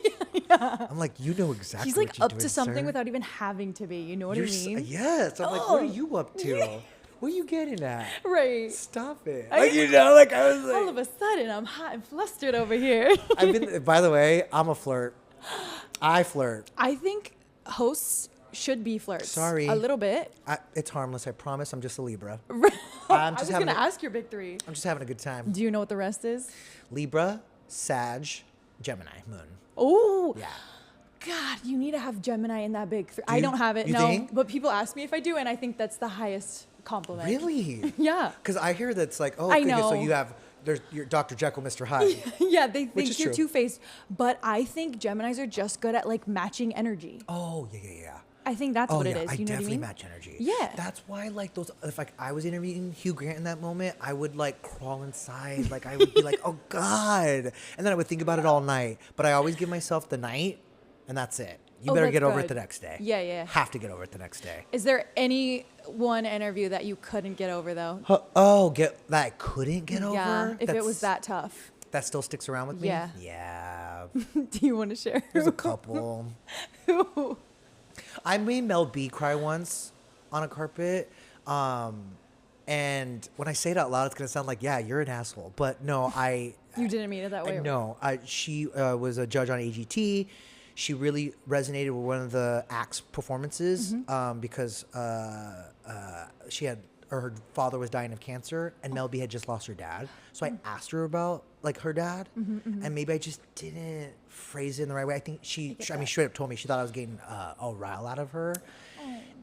[SPEAKER 2] I'm like, you know exactly.
[SPEAKER 1] He's
[SPEAKER 2] what
[SPEAKER 1] like
[SPEAKER 2] you're
[SPEAKER 1] up
[SPEAKER 2] doing,
[SPEAKER 1] to something
[SPEAKER 2] sir.
[SPEAKER 1] without even having to be. You know what I mean?
[SPEAKER 2] Yes. I'm like, what are you up to? What are you getting at?
[SPEAKER 1] Right.
[SPEAKER 2] Stop it.
[SPEAKER 1] I-
[SPEAKER 2] Like, you know, like I was like.
[SPEAKER 1] All of a sudden, I'm hot and flustered over here.
[SPEAKER 2] I've been. By the way, I'm a flirt. I flirt.
[SPEAKER 1] I think hosts should be flirts.
[SPEAKER 2] Sorry.
[SPEAKER 1] A little bit.
[SPEAKER 2] It's harmless. I promise. I'm just a Libra.
[SPEAKER 1] I was going to ask your big three.
[SPEAKER 2] I'm just having a good time.
[SPEAKER 1] Do you know what the rest is?
[SPEAKER 2] Libra, Sag, Gemini, Moon.
[SPEAKER 1] Oh.
[SPEAKER 2] Yeah.
[SPEAKER 1] God, you need to have Gemini in that big three. I don't have it,
[SPEAKER 2] you
[SPEAKER 1] no.
[SPEAKER 2] think?
[SPEAKER 1] But people ask me if I do, and I think that's the highest compliment.
[SPEAKER 2] Really?
[SPEAKER 1] Yeah.
[SPEAKER 2] Because I hear that's like, oh,
[SPEAKER 1] I
[SPEAKER 2] okay, so
[SPEAKER 1] know.
[SPEAKER 2] you have you're Dr. Jekyll, Mr. Hyde.
[SPEAKER 1] Yeah, they
[SPEAKER 2] Which
[SPEAKER 1] think
[SPEAKER 2] is
[SPEAKER 1] you're
[SPEAKER 2] true.
[SPEAKER 1] two-faced. But I think Geminis are just good at like matching energy.
[SPEAKER 2] Oh, yeah.
[SPEAKER 1] I think that's what it is.
[SPEAKER 2] I
[SPEAKER 1] You know what I
[SPEAKER 2] definitely
[SPEAKER 1] mean?
[SPEAKER 2] match energy.
[SPEAKER 1] Yeah.
[SPEAKER 2] That's why, like, those, if like I was interviewing Hugh Grant in that moment, I would like crawl inside. Like, I would be like, oh, God. And then I would think about it all night. But I always give myself the night, and that's it. You better
[SPEAKER 1] that's
[SPEAKER 2] get over it
[SPEAKER 1] good.
[SPEAKER 2] the next day.
[SPEAKER 1] Yeah.
[SPEAKER 2] Have to get over it the next day.
[SPEAKER 1] Is there any one interview that you couldn't get over though?
[SPEAKER 2] That I couldn't get over?
[SPEAKER 1] Yeah, if it was that tough.
[SPEAKER 2] That still sticks around with me?
[SPEAKER 1] Yeah.
[SPEAKER 2] Yeah.
[SPEAKER 1] Do you want to share?
[SPEAKER 2] There's a couple.
[SPEAKER 1] Who?
[SPEAKER 2] I made Mel B cry once on a carpet. And when I say it out loud, it's going to sound like, yeah, you're an asshole. But no,
[SPEAKER 1] You didn't mean it that way.
[SPEAKER 2] No, she was a judge on AGT. She really resonated with one of the act's performances because she had, or her father was dying of cancer, and Mel B had just lost her dad. So I asked her about like her dad, and maybe I just didn't phrase it in the right way. I think she straight up told me she thought I was getting a rile out of her,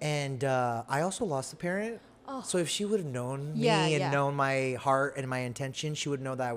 [SPEAKER 2] and I also lost a parent. So if she would have known me and known my heart and my intention, she would know that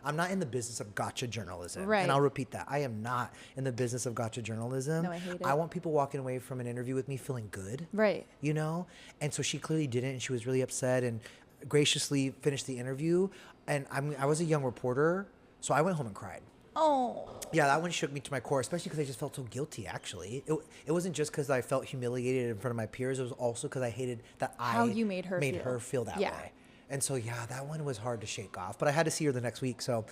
[SPEAKER 2] I'm not in the business of gotcha journalism.
[SPEAKER 1] Right.
[SPEAKER 2] And I'll repeat that. I am not in the business of gotcha journalism.
[SPEAKER 1] No, I hate it.
[SPEAKER 2] I want people walking away from an interview with me feeling good.
[SPEAKER 1] Right.
[SPEAKER 2] You know? And so she clearly didn't, and she was really upset and graciously finished the interview. And I was a young reporter, so I went home and cried.
[SPEAKER 1] Oh.
[SPEAKER 2] Yeah, that one shook me to my core, especially because I just felt so guilty, actually. It wasn't just because I felt humiliated in front of my peers. It was also because I hated that
[SPEAKER 1] How you made her
[SPEAKER 2] feel that
[SPEAKER 1] Yeah.
[SPEAKER 2] way. And so, yeah, that one was hard to shake off. But I had to see her the next week, so,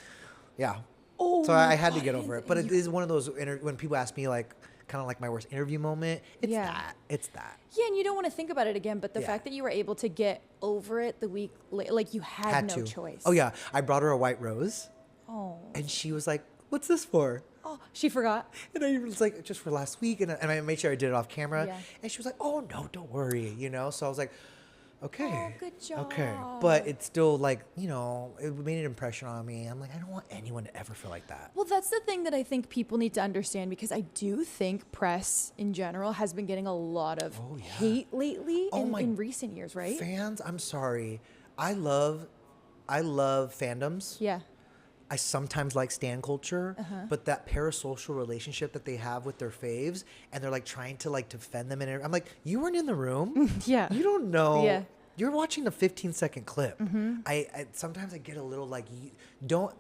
[SPEAKER 2] yeah.
[SPEAKER 1] Oh,
[SPEAKER 2] So I had to get over it. But it is one of those, when people ask me, like, kind of like my worst interview moment, it's that. It's that.
[SPEAKER 1] Yeah, and you don't want to think about it again, but the
[SPEAKER 2] Yeah.
[SPEAKER 1] fact that you were able to get over it the week later, like you had no choice.
[SPEAKER 2] Oh, yeah. I brought her a white rose.
[SPEAKER 1] Oh.
[SPEAKER 2] And she was like, what's this for?
[SPEAKER 1] Oh, she forgot.
[SPEAKER 2] And I was like, just for last week. And I made sure I did it off camera.
[SPEAKER 1] Yeah.
[SPEAKER 2] And she was like, oh, no, don't worry. You know? So I was like, okay.
[SPEAKER 1] Oh, good job.
[SPEAKER 2] Okay. But it's still like, you know, it made an impression on me. I'm like, I don't want anyone to ever feel like that.
[SPEAKER 1] Well, that's the thing that I think people need to understand, because I do think press in general has been getting a lot of hate lately in recent years, right?
[SPEAKER 2] Fans, I'm sorry. I love fandoms.
[SPEAKER 1] Yeah.
[SPEAKER 2] I sometimes like stan culture, but that parasocial relationship that they have with their faves, and they're like trying to like defend them, and I'm like, you weren't in the room.
[SPEAKER 1] Yeah.
[SPEAKER 2] You don't know.
[SPEAKER 1] Yeah.
[SPEAKER 2] You're watching the 15-second clip. I sometimes I get a little like, don't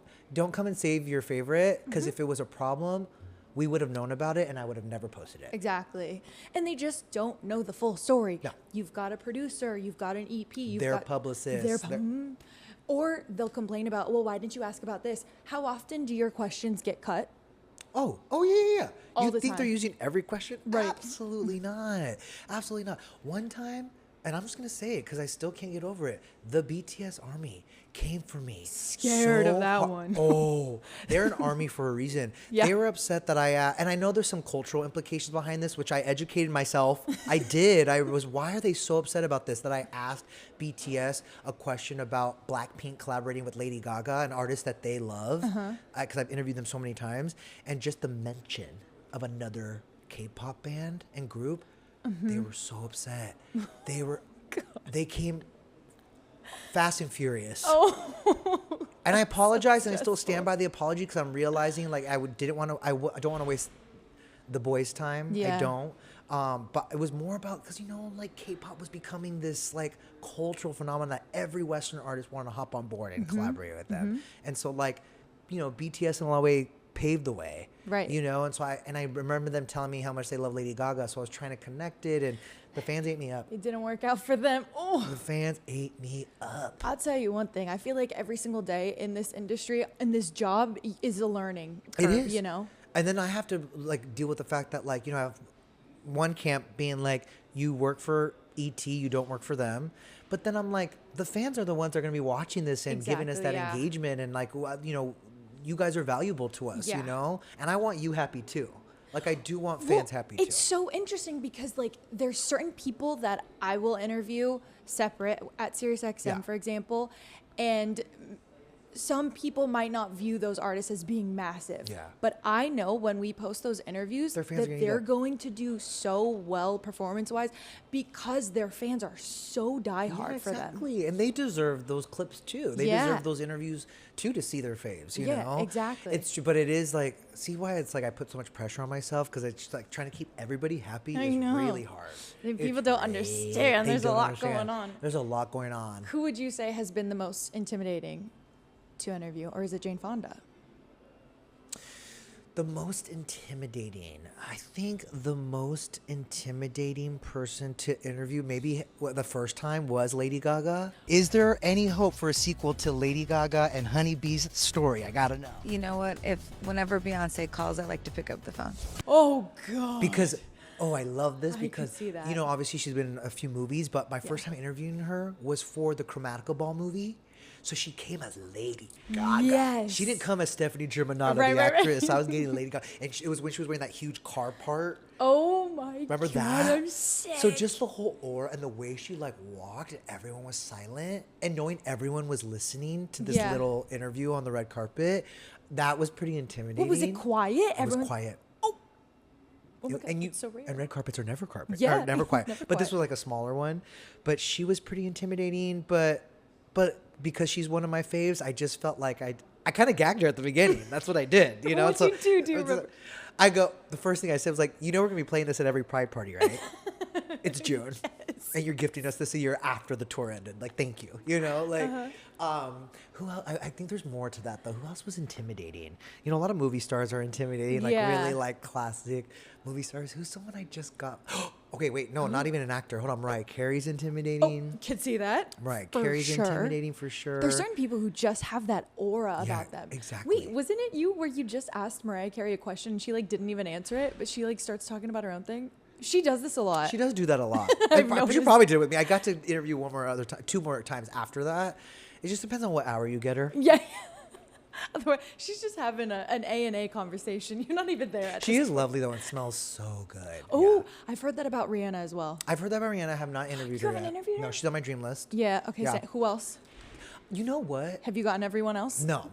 [SPEAKER 2] come and save your favorite, because if it was a problem, we would have known about it, and I would have never posted it.
[SPEAKER 1] Exactly. And they just don't know the full story.
[SPEAKER 2] No.
[SPEAKER 1] You've got a producer, you've got an EP,
[SPEAKER 2] Their publicist.
[SPEAKER 1] Or they'll complain about, well, why didn't you ask about this? How often do your questions get cut?
[SPEAKER 2] Oh yeah.
[SPEAKER 1] All
[SPEAKER 2] You
[SPEAKER 1] the
[SPEAKER 2] think
[SPEAKER 1] time.
[SPEAKER 2] they're using every question?
[SPEAKER 1] Right.
[SPEAKER 2] Absolutely not. Absolutely not. One time, and I'm just going to say it because I still can't get over it, the BTS Army came for me.
[SPEAKER 1] Scared of that one.
[SPEAKER 2] Oh, they're an army for a reason.
[SPEAKER 1] Yeah.
[SPEAKER 2] They were upset that and I know there's some cultural implications behind this, which I educated myself. I did. Why are they so upset about this? That I asked BTS a question about Blackpink collaborating with Lady Gaga, an artist that they love, because I've interviewed them so many times, and just the mention of another K-pop band and group, they were so upset. They came fast and furious.
[SPEAKER 1] Oh.
[SPEAKER 2] And I apologize, and I still stand by the apology, because I'm realizing like I don't want to waste the boys' time.
[SPEAKER 1] Yeah.
[SPEAKER 2] I don't. But it was more about, because like K-pop was becoming this like cultural phenomenon that every Western artist wanted to hop on board and collaborate with them. And so like, BTS in a lot of ways paved the way.
[SPEAKER 1] Right.
[SPEAKER 2] And so I remember them telling me how much they love Lady Gaga, so I was trying to connect it, and the fans ate me up.
[SPEAKER 1] It didn't work out for them. Oh.
[SPEAKER 2] The fans ate me up.
[SPEAKER 1] I'll tell you one thing. I feel like every single day in this industry, in this job, is a learning curve,
[SPEAKER 2] It is. And then I have to like deal with the fact that like, I have one camp being like, you work for ET, you don't work for them. But then I'm like, the fans are the ones that are going to be watching this and giving us that engagement, and like, you guys are valuable to us, and I want you happy too. Like, I do want fans happy too.
[SPEAKER 1] It's so interesting because like there's certain people that I will interview separate at SiriusXM, for example, and some people might not view those artists as being massive.
[SPEAKER 2] Yeah.
[SPEAKER 1] But I know when we post those interviews
[SPEAKER 2] Their fans are
[SPEAKER 1] that
[SPEAKER 2] gonna
[SPEAKER 1] they're
[SPEAKER 2] go-
[SPEAKER 1] going to do so well performance-wise because their fans are so diehard for them.
[SPEAKER 2] Exactly. And they deserve those clips too. They
[SPEAKER 1] Yeah.
[SPEAKER 2] deserve those interviews too to see their faves, you
[SPEAKER 1] Yeah,
[SPEAKER 2] know?
[SPEAKER 1] exactly.
[SPEAKER 2] It's true, but it is like, see why it's like I put so much pressure on myself because it's just like trying to keep everybody happy
[SPEAKER 1] I
[SPEAKER 2] is
[SPEAKER 1] know.
[SPEAKER 2] really hard.
[SPEAKER 1] People
[SPEAKER 2] It's
[SPEAKER 1] don't understand.
[SPEAKER 2] they
[SPEAKER 1] There's a
[SPEAKER 2] don't
[SPEAKER 1] lot
[SPEAKER 2] understand.
[SPEAKER 1] going on.
[SPEAKER 2] There's a lot going on.
[SPEAKER 1] Who would you say has been the most intimidating to interview, or is it Jane Fonda?
[SPEAKER 2] The most intimidating. I think the most intimidating person to interview, maybe the first time, was Lady Gaga. Is there any hope for a sequel to Lady Gaga and Honey Bee's story? I gotta know.
[SPEAKER 8] You know what? Whenever Beyonce calls, I like to pick up the phone.
[SPEAKER 1] Oh God!
[SPEAKER 2] Because, I love this
[SPEAKER 1] I
[SPEAKER 2] because,
[SPEAKER 1] can see that.
[SPEAKER 2] you know, obviously she's been in a few movies, but my first time interviewing her was for the Chromatica Ball movie. So she came as Lady Gaga.
[SPEAKER 1] Yes.
[SPEAKER 2] She didn't come as Stephanie Germanotta,
[SPEAKER 1] Right,
[SPEAKER 2] the
[SPEAKER 1] right, right.
[SPEAKER 2] actress. I was getting Lady Gaga. And it was when she was wearing that huge car part.
[SPEAKER 1] Oh my
[SPEAKER 2] Remember
[SPEAKER 1] God!
[SPEAKER 2] that?
[SPEAKER 1] I'm sick.
[SPEAKER 2] So just the whole aura and the way she like walked and everyone was silent and knowing everyone was listening to this
[SPEAKER 1] Yeah.
[SPEAKER 2] little interview on the red carpet, that was pretty intimidating.
[SPEAKER 1] What was it? Quiet?
[SPEAKER 2] It was quiet.
[SPEAKER 1] Oh my God,
[SPEAKER 2] and
[SPEAKER 1] that's so rare.
[SPEAKER 2] and red carpets are never carpet.
[SPEAKER 1] Yeah,
[SPEAKER 2] Are never quiet.
[SPEAKER 1] never
[SPEAKER 2] But this
[SPEAKER 1] quiet.
[SPEAKER 2] was like a smaller one. But she was pretty intimidating. But because she's one of my faves, I just felt like I kind of gagged her at the beginning. That's what I did. You know.
[SPEAKER 1] What'd you do? Do you
[SPEAKER 2] it's
[SPEAKER 1] remember?
[SPEAKER 2] I go. The first thing I said was like, we're gonna be playing this at every Pride party, right? It's June, and you're gifting us this a year after the tour ended. Like, thank you. You know, like, who else? I think there's more to that though. Who else was intimidating? You know, a lot of movie stars are intimidating. Like
[SPEAKER 1] Yeah.
[SPEAKER 2] really like classic movie stars. Who's someone I just got? Okay, wait, no, not even an actor. Hold on, Mariah Carey's intimidating.
[SPEAKER 1] Could see that.
[SPEAKER 2] Mariah
[SPEAKER 1] For
[SPEAKER 2] Carey's
[SPEAKER 1] sure.
[SPEAKER 2] intimidating for sure.
[SPEAKER 1] There's certain people who just have that aura
[SPEAKER 2] Yeah,
[SPEAKER 1] about them.
[SPEAKER 2] exactly.
[SPEAKER 1] Wait, wasn't it you where you just asked Mariah Carey a question and she like didn't even answer it, but she like starts talking about her own thing? She does this a lot.
[SPEAKER 2] She does do that a lot.
[SPEAKER 1] I've
[SPEAKER 2] She
[SPEAKER 1] noticed.
[SPEAKER 2] probably did it with me. I got to interview two more times after that. It just depends on what hour you get her.
[SPEAKER 1] Yeah. Otherwise, she's just having an A&A conversation. You're not even there. At
[SPEAKER 2] She
[SPEAKER 1] this
[SPEAKER 2] is lovely though and smells so good.
[SPEAKER 1] Oh,
[SPEAKER 2] Yeah.
[SPEAKER 1] I've heard that about Rihanna as well.
[SPEAKER 2] I've heard that about Rihanna. I have not interviewed
[SPEAKER 1] You
[SPEAKER 2] her
[SPEAKER 1] haven't
[SPEAKER 2] yet.
[SPEAKER 1] interviewed
[SPEAKER 2] No,
[SPEAKER 1] her?
[SPEAKER 2] she's on my dream list.
[SPEAKER 1] Yeah. Okay.
[SPEAKER 2] Yeah.
[SPEAKER 1] So who else?
[SPEAKER 2] You know what?
[SPEAKER 1] Have you gotten everyone else?
[SPEAKER 2] No.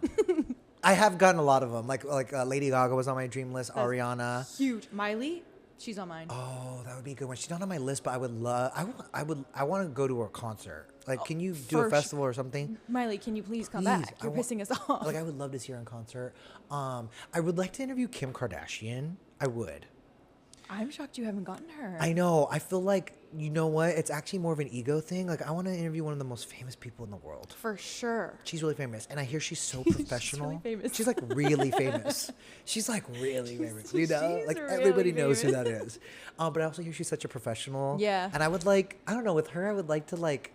[SPEAKER 2] I have gotten a lot of them. Like Lady Gaga was on my dream list. Ariana.
[SPEAKER 1] Huge. Miley. She's on mine.
[SPEAKER 2] Oh, that would be a good one. She's not on my list, but I would love. I want to go to her concert. Like, can you do a
[SPEAKER 1] for
[SPEAKER 2] festival or something?
[SPEAKER 1] Miley, can you please come
[SPEAKER 2] Please,
[SPEAKER 1] back?
[SPEAKER 2] I
[SPEAKER 1] You're
[SPEAKER 2] want-
[SPEAKER 1] pissing us off.
[SPEAKER 2] Like, I would love to see her in concert. I would like to interview Kim Kardashian. I would.
[SPEAKER 1] I'm shocked you haven't gotten her.
[SPEAKER 2] I know. I feel like, you know what? It's actually more of an ego thing. Like, I want to interview one of the most famous people in the world.
[SPEAKER 1] For sure.
[SPEAKER 2] She's really famous, and I hear she's so professional.
[SPEAKER 1] really famous.
[SPEAKER 2] She's like really famous. She's like really famous. You know,
[SPEAKER 1] she's
[SPEAKER 2] like
[SPEAKER 1] really
[SPEAKER 2] everybody knows who
[SPEAKER 1] famous.
[SPEAKER 2] that is. But I also hear she's such a professional.
[SPEAKER 1] Yeah.
[SPEAKER 2] And I would like, I don't know, with her, I would like to like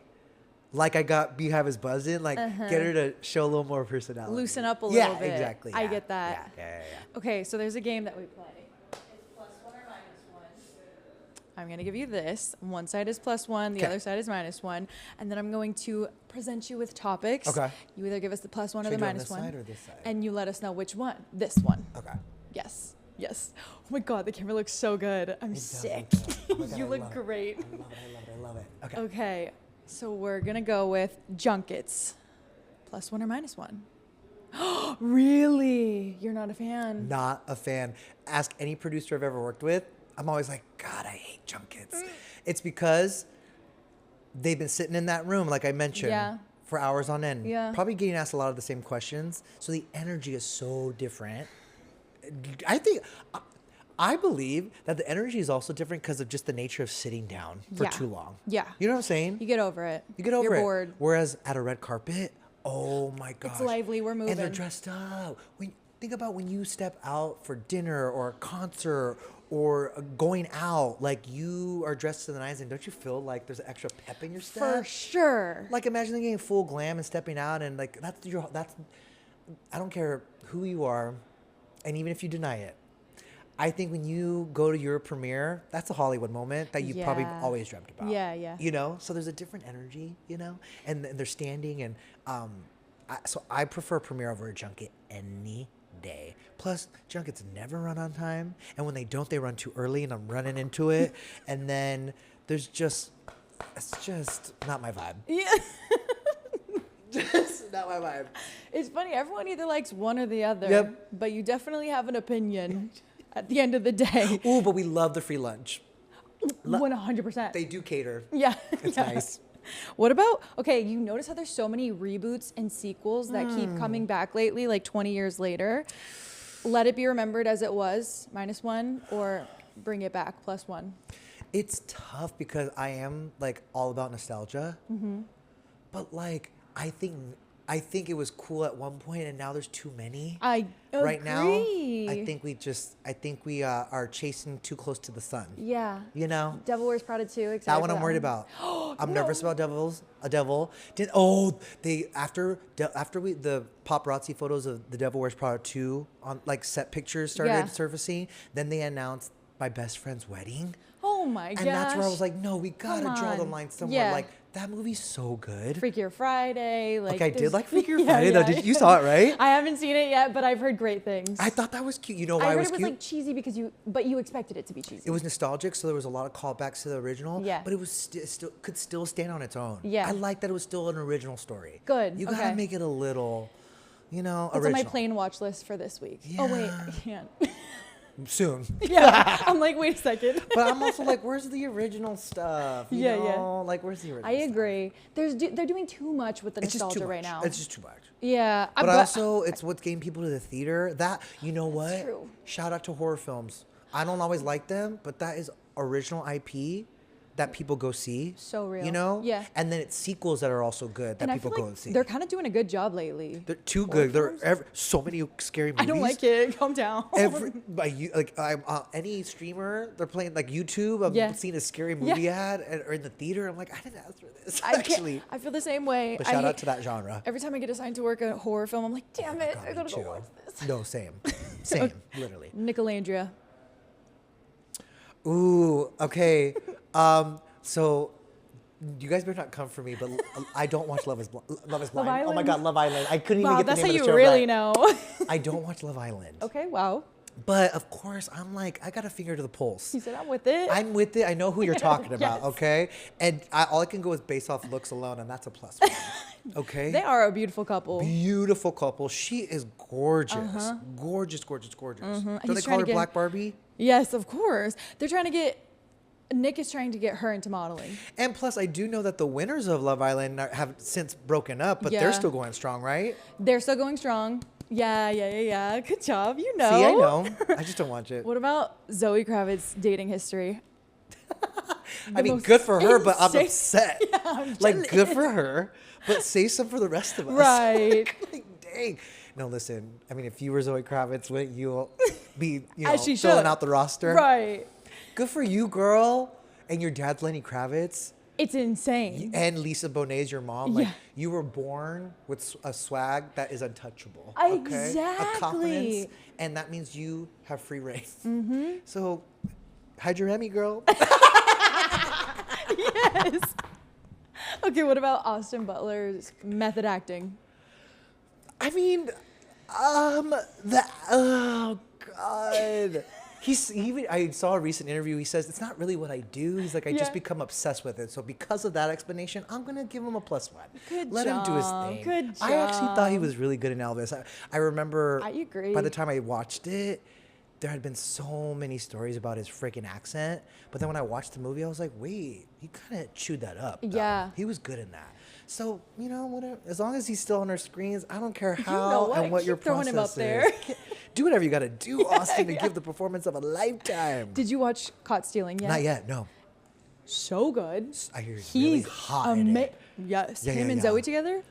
[SPEAKER 2] I got Beehive is buzzing, like get her to show a little more personality.
[SPEAKER 1] Loosen up a
[SPEAKER 2] Yeah,
[SPEAKER 1] little bit.
[SPEAKER 2] exactly.
[SPEAKER 1] I
[SPEAKER 2] yeah,
[SPEAKER 1] get that.
[SPEAKER 2] Yeah.
[SPEAKER 1] Okay, so there's a game that we play. It's +1 or -1. I'm going to give you this. One side is +1, the
[SPEAKER 2] Okay.
[SPEAKER 1] other side is -1. And then I'm going to present you with topics.
[SPEAKER 2] Okay.
[SPEAKER 1] You either give us the +1 or
[SPEAKER 2] Should
[SPEAKER 1] the
[SPEAKER 2] we do it on this
[SPEAKER 1] -1.
[SPEAKER 2] side or this side?
[SPEAKER 1] And you let us know which one. This one.
[SPEAKER 2] Okay.
[SPEAKER 1] Yes. Yes. Oh my God, the camera looks so good. I'm
[SPEAKER 2] It does
[SPEAKER 1] sick.
[SPEAKER 2] look good. Oh my God,
[SPEAKER 1] You
[SPEAKER 2] I
[SPEAKER 1] look
[SPEAKER 2] love it.
[SPEAKER 1] great.
[SPEAKER 2] I love it. Okay.
[SPEAKER 1] Okay, so we're gonna go with junkets. +1 or -1? Really? You're not a fan?
[SPEAKER 2] Not a fan. Ask any producer I've ever worked with. I'm always like, God, I hate junkets. It's because they've been sitting in that room, like I mentioned,
[SPEAKER 1] Yeah.
[SPEAKER 2] for hours on end.
[SPEAKER 1] Yeah.
[SPEAKER 2] Probably getting asked a lot of the same questions. So the energy is so different. I believe that the energy is also different because of just the nature of sitting down for
[SPEAKER 1] Yeah.
[SPEAKER 2] too long.
[SPEAKER 1] Yeah.
[SPEAKER 2] You know what I'm saying?
[SPEAKER 1] You get over it.
[SPEAKER 2] You get over
[SPEAKER 1] You're
[SPEAKER 2] it.
[SPEAKER 1] bored.
[SPEAKER 2] Whereas at a red carpet, oh my gosh.
[SPEAKER 1] lively, we're
[SPEAKER 2] And they're
[SPEAKER 1] moving.
[SPEAKER 2] dressed up. Think about when you step out for dinner or a concert or going out, like you are dressed to the nines, and don't you feel like there's an extra pep in your step?
[SPEAKER 1] For sure.
[SPEAKER 2] Like imagine getting full glam and stepping out, and like that's I don't care who you are, and even if you deny it, I think when you go to your premiere, that's a Hollywood moment that you probably
[SPEAKER 1] Yeah.
[SPEAKER 2] always dreamt about.
[SPEAKER 1] Yeah, yeah.
[SPEAKER 2] You know, so there's a different energy, you know, and they're standing, and so I prefer premiere over a junket any day. Plus, junkets never run on time, and when they don't, they run too early, and I'm running into it, and then it's just not my vibe.
[SPEAKER 1] Yeah.
[SPEAKER 2] Just not my vibe.
[SPEAKER 1] It's funny. Everyone either likes one or the other.
[SPEAKER 2] Yep.
[SPEAKER 1] But you definitely have an opinion at the end of the day.
[SPEAKER 2] Ooh, but we love the free lunch.
[SPEAKER 1] 100%.
[SPEAKER 2] They do cater.
[SPEAKER 1] Yeah.
[SPEAKER 2] It's
[SPEAKER 1] yeah.
[SPEAKER 2] nice.
[SPEAKER 1] What about, okay, you notice how there's so many reboots and sequels that keep coming back lately, like 20 years later? Let It Be Remembered As It Was, -1, or Bring It Back, +1?
[SPEAKER 2] It's tough because I am like all about nostalgia. But like, I think it was cool at one point, and now there's too many.
[SPEAKER 1] I agree.
[SPEAKER 2] Right now, I think we are chasing too close to the sun.
[SPEAKER 1] Yeah.
[SPEAKER 2] You know?
[SPEAKER 1] Devil Wears Prada 2, excited
[SPEAKER 2] That one
[SPEAKER 1] for
[SPEAKER 2] I'm worried about. I'm nervous about a devil. After the paparazzi photos of the Devil Wears Prada 2 on like set pictures started surfacing, then they announced my best friend's wedding.
[SPEAKER 1] Oh my gosh.
[SPEAKER 2] And that's where I was like, no, we gotta draw the line somewhere.
[SPEAKER 1] Yeah.
[SPEAKER 2] Like, that movie's so good.
[SPEAKER 1] Freakier Friday. Like,
[SPEAKER 2] Okay, I did like Freakier
[SPEAKER 1] Yeah,
[SPEAKER 2] Friday though.
[SPEAKER 1] yeah.
[SPEAKER 2] You saw it, right?
[SPEAKER 1] I haven't seen it yet, but I've heard great things.
[SPEAKER 2] I thought that was cute. You know why
[SPEAKER 1] I heard
[SPEAKER 2] it was
[SPEAKER 1] it was
[SPEAKER 2] cute?
[SPEAKER 1] like cheesy because you expected it to be cheesy.
[SPEAKER 2] It was nostalgic, so there was a lot of callbacks to the original.
[SPEAKER 1] Yeah.
[SPEAKER 2] But it was still could still stand on its own.
[SPEAKER 1] Yeah.
[SPEAKER 2] I like that it was still an original story.
[SPEAKER 1] Good,
[SPEAKER 2] You gotta
[SPEAKER 1] okay.
[SPEAKER 2] make it a little,
[SPEAKER 1] That's
[SPEAKER 2] original.
[SPEAKER 1] on my plane watch list for this week. Oh wait, I can't.
[SPEAKER 2] Soon.
[SPEAKER 1] Yeah, I'm like, wait a second.
[SPEAKER 2] But I'm also like, where's the original stuff? You
[SPEAKER 1] Yeah,
[SPEAKER 2] know?
[SPEAKER 1] yeah.
[SPEAKER 2] Like, where's the original
[SPEAKER 1] I
[SPEAKER 2] stuff?
[SPEAKER 1] agree. They're doing too much with the
[SPEAKER 2] It's just too
[SPEAKER 1] nostalgia right
[SPEAKER 2] much.
[SPEAKER 1] now.
[SPEAKER 2] It's just too much.
[SPEAKER 1] Yeah,
[SPEAKER 2] But also, it's what's getting people to the theater. That, you know what?
[SPEAKER 1] true.
[SPEAKER 2] Shout out to horror films. I don't always like them, but that is original IP that people go see.
[SPEAKER 1] So real.
[SPEAKER 2] You know?
[SPEAKER 1] Yeah.
[SPEAKER 2] And then it's sequels that are also good that
[SPEAKER 1] and I
[SPEAKER 2] people
[SPEAKER 1] feel
[SPEAKER 2] go
[SPEAKER 1] like
[SPEAKER 2] and see.
[SPEAKER 1] they're kind of doing a good job lately.
[SPEAKER 2] They're too good. So many scary movies.
[SPEAKER 1] I don't like it. Calm down.
[SPEAKER 2] Any streamer, they're playing like YouTube. I've seen a scary movie ad or in the theater. I'm like, I didn't ask for this. Actually,
[SPEAKER 1] I feel the same way.
[SPEAKER 2] but shout out to that genre.
[SPEAKER 1] Every time I get assigned to work a horror film, I'm like, damn it, I gotta go
[SPEAKER 2] Chill.
[SPEAKER 1] watch this.
[SPEAKER 2] No, same, same, literally.
[SPEAKER 1] Nicolandria.
[SPEAKER 2] Ooh, okay. So you guys better not come for me, but I don't watch Love is Blind. Oh my
[SPEAKER 1] Island?
[SPEAKER 2] God, Love Island. I couldn't even
[SPEAKER 1] Wow,
[SPEAKER 2] get the
[SPEAKER 1] that's
[SPEAKER 2] name
[SPEAKER 1] how
[SPEAKER 2] of the
[SPEAKER 1] you
[SPEAKER 2] show
[SPEAKER 1] really
[SPEAKER 2] right.
[SPEAKER 1] know.
[SPEAKER 2] I don't watch Love Island.
[SPEAKER 1] Okay, wow.
[SPEAKER 2] But of course, I'm like, I got a finger to the pulse.
[SPEAKER 1] He said, I'm with it.
[SPEAKER 2] I'm with it. I know who you're talking about,
[SPEAKER 1] Yes.
[SPEAKER 2] okay? And all I can go is based off looks alone, and that's a plus one, okay?
[SPEAKER 1] They are a beautiful couple.
[SPEAKER 2] Beautiful couple. She is gorgeous. Gorgeous, gorgeous, gorgeous. Don't
[SPEAKER 1] He's
[SPEAKER 2] they
[SPEAKER 1] trying
[SPEAKER 2] call
[SPEAKER 1] to
[SPEAKER 2] her
[SPEAKER 1] get-
[SPEAKER 2] Black Barbie?
[SPEAKER 1] Yes, of course. Nick is trying to get her into modeling.
[SPEAKER 2] And plus, I do know that the winners of Love Island have since broken up, but
[SPEAKER 1] Yeah.
[SPEAKER 2] they're still going strong, right?
[SPEAKER 1] They're still going strong. Yeah. Good job. You know.
[SPEAKER 2] See, I know. I just don't watch it.
[SPEAKER 1] What about Zoe Kravitz's dating history?
[SPEAKER 2] I mean,
[SPEAKER 1] most
[SPEAKER 2] good for her, but I'm
[SPEAKER 1] insane-
[SPEAKER 2] upset.
[SPEAKER 1] Yeah, I'm
[SPEAKER 2] Like, good for her, but say some for the rest of us.
[SPEAKER 1] Right.
[SPEAKER 2] Like, dang. No, listen. I mean, if you were Zoe Kravitz, wouldn't you be,
[SPEAKER 1] As she
[SPEAKER 2] filling
[SPEAKER 1] should.
[SPEAKER 2] out the roster?
[SPEAKER 1] Right.
[SPEAKER 2] Good for you, girl. And your dad's Lenny Kravitz.
[SPEAKER 1] It's insane.
[SPEAKER 2] And Lisa Bonet's your mom. Like,
[SPEAKER 1] Yeah.
[SPEAKER 2] you were born with a swag that is untouchable. Okay? A confidence.
[SPEAKER 1] Exactly.
[SPEAKER 2] And that means you have free reign. Mm-hmm. So, hide your Emmy, girl.
[SPEAKER 1] Yes. Okay, what about Austin Butler's method acting?
[SPEAKER 2] I mean, oh God. I saw a recent interview. He says it's not really what I do. He's like, I
[SPEAKER 1] Yeah.
[SPEAKER 2] just become obsessed with it. So because of that explanation, I'm gonna give him a +1.
[SPEAKER 1] Good
[SPEAKER 2] Let him do his
[SPEAKER 1] job.
[SPEAKER 2] thing.
[SPEAKER 1] Good
[SPEAKER 2] I actually thought he
[SPEAKER 1] job.
[SPEAKER 2] was really good in Elvis. I remember.
[SPEAKER 1] I agree.
[SPEAKER 2] By the time I watched it, there had been so many stories about his freaking accent. But then when I watched the movie, I was like, wait, he kind of chewed that up. Though.
[SPEAKER 1] Yeah.
[SPEAKER 2] He was good in that. So, whatever. As long as he's still on our screens, I don't care
[SPEAKER 1] know
[SPEAKER 2] how
[SPEAKER 1] what?
[SPEAKER 2] and what
[SPEAKER 1] Keep
[SPEAKER 2] your
[SPEAKER 1] throwing
[SPEAKER 2] process
[SPEAKER 1] him up there.
[SPEAKER 2] is. Do whatever you got to do, Austin, to give the performance of a lifetime.
[SPEAKER 1] Did you watch Caught Stealing yet?
[SPEAKER 2] Not yet, no.
[SPEAKER 1] So good.
[SPEAKER 2] I hear he's really hot in it.
[SPEAKER 1] Yes.
[SPEAKER 2] Yeah,
[SPEAKER 1] Him
[SPEAKER 2] yeah,
[SPEAKER 1] and
[SPEAKER 2] yeah.
[SPEAKER 1] Zoe together?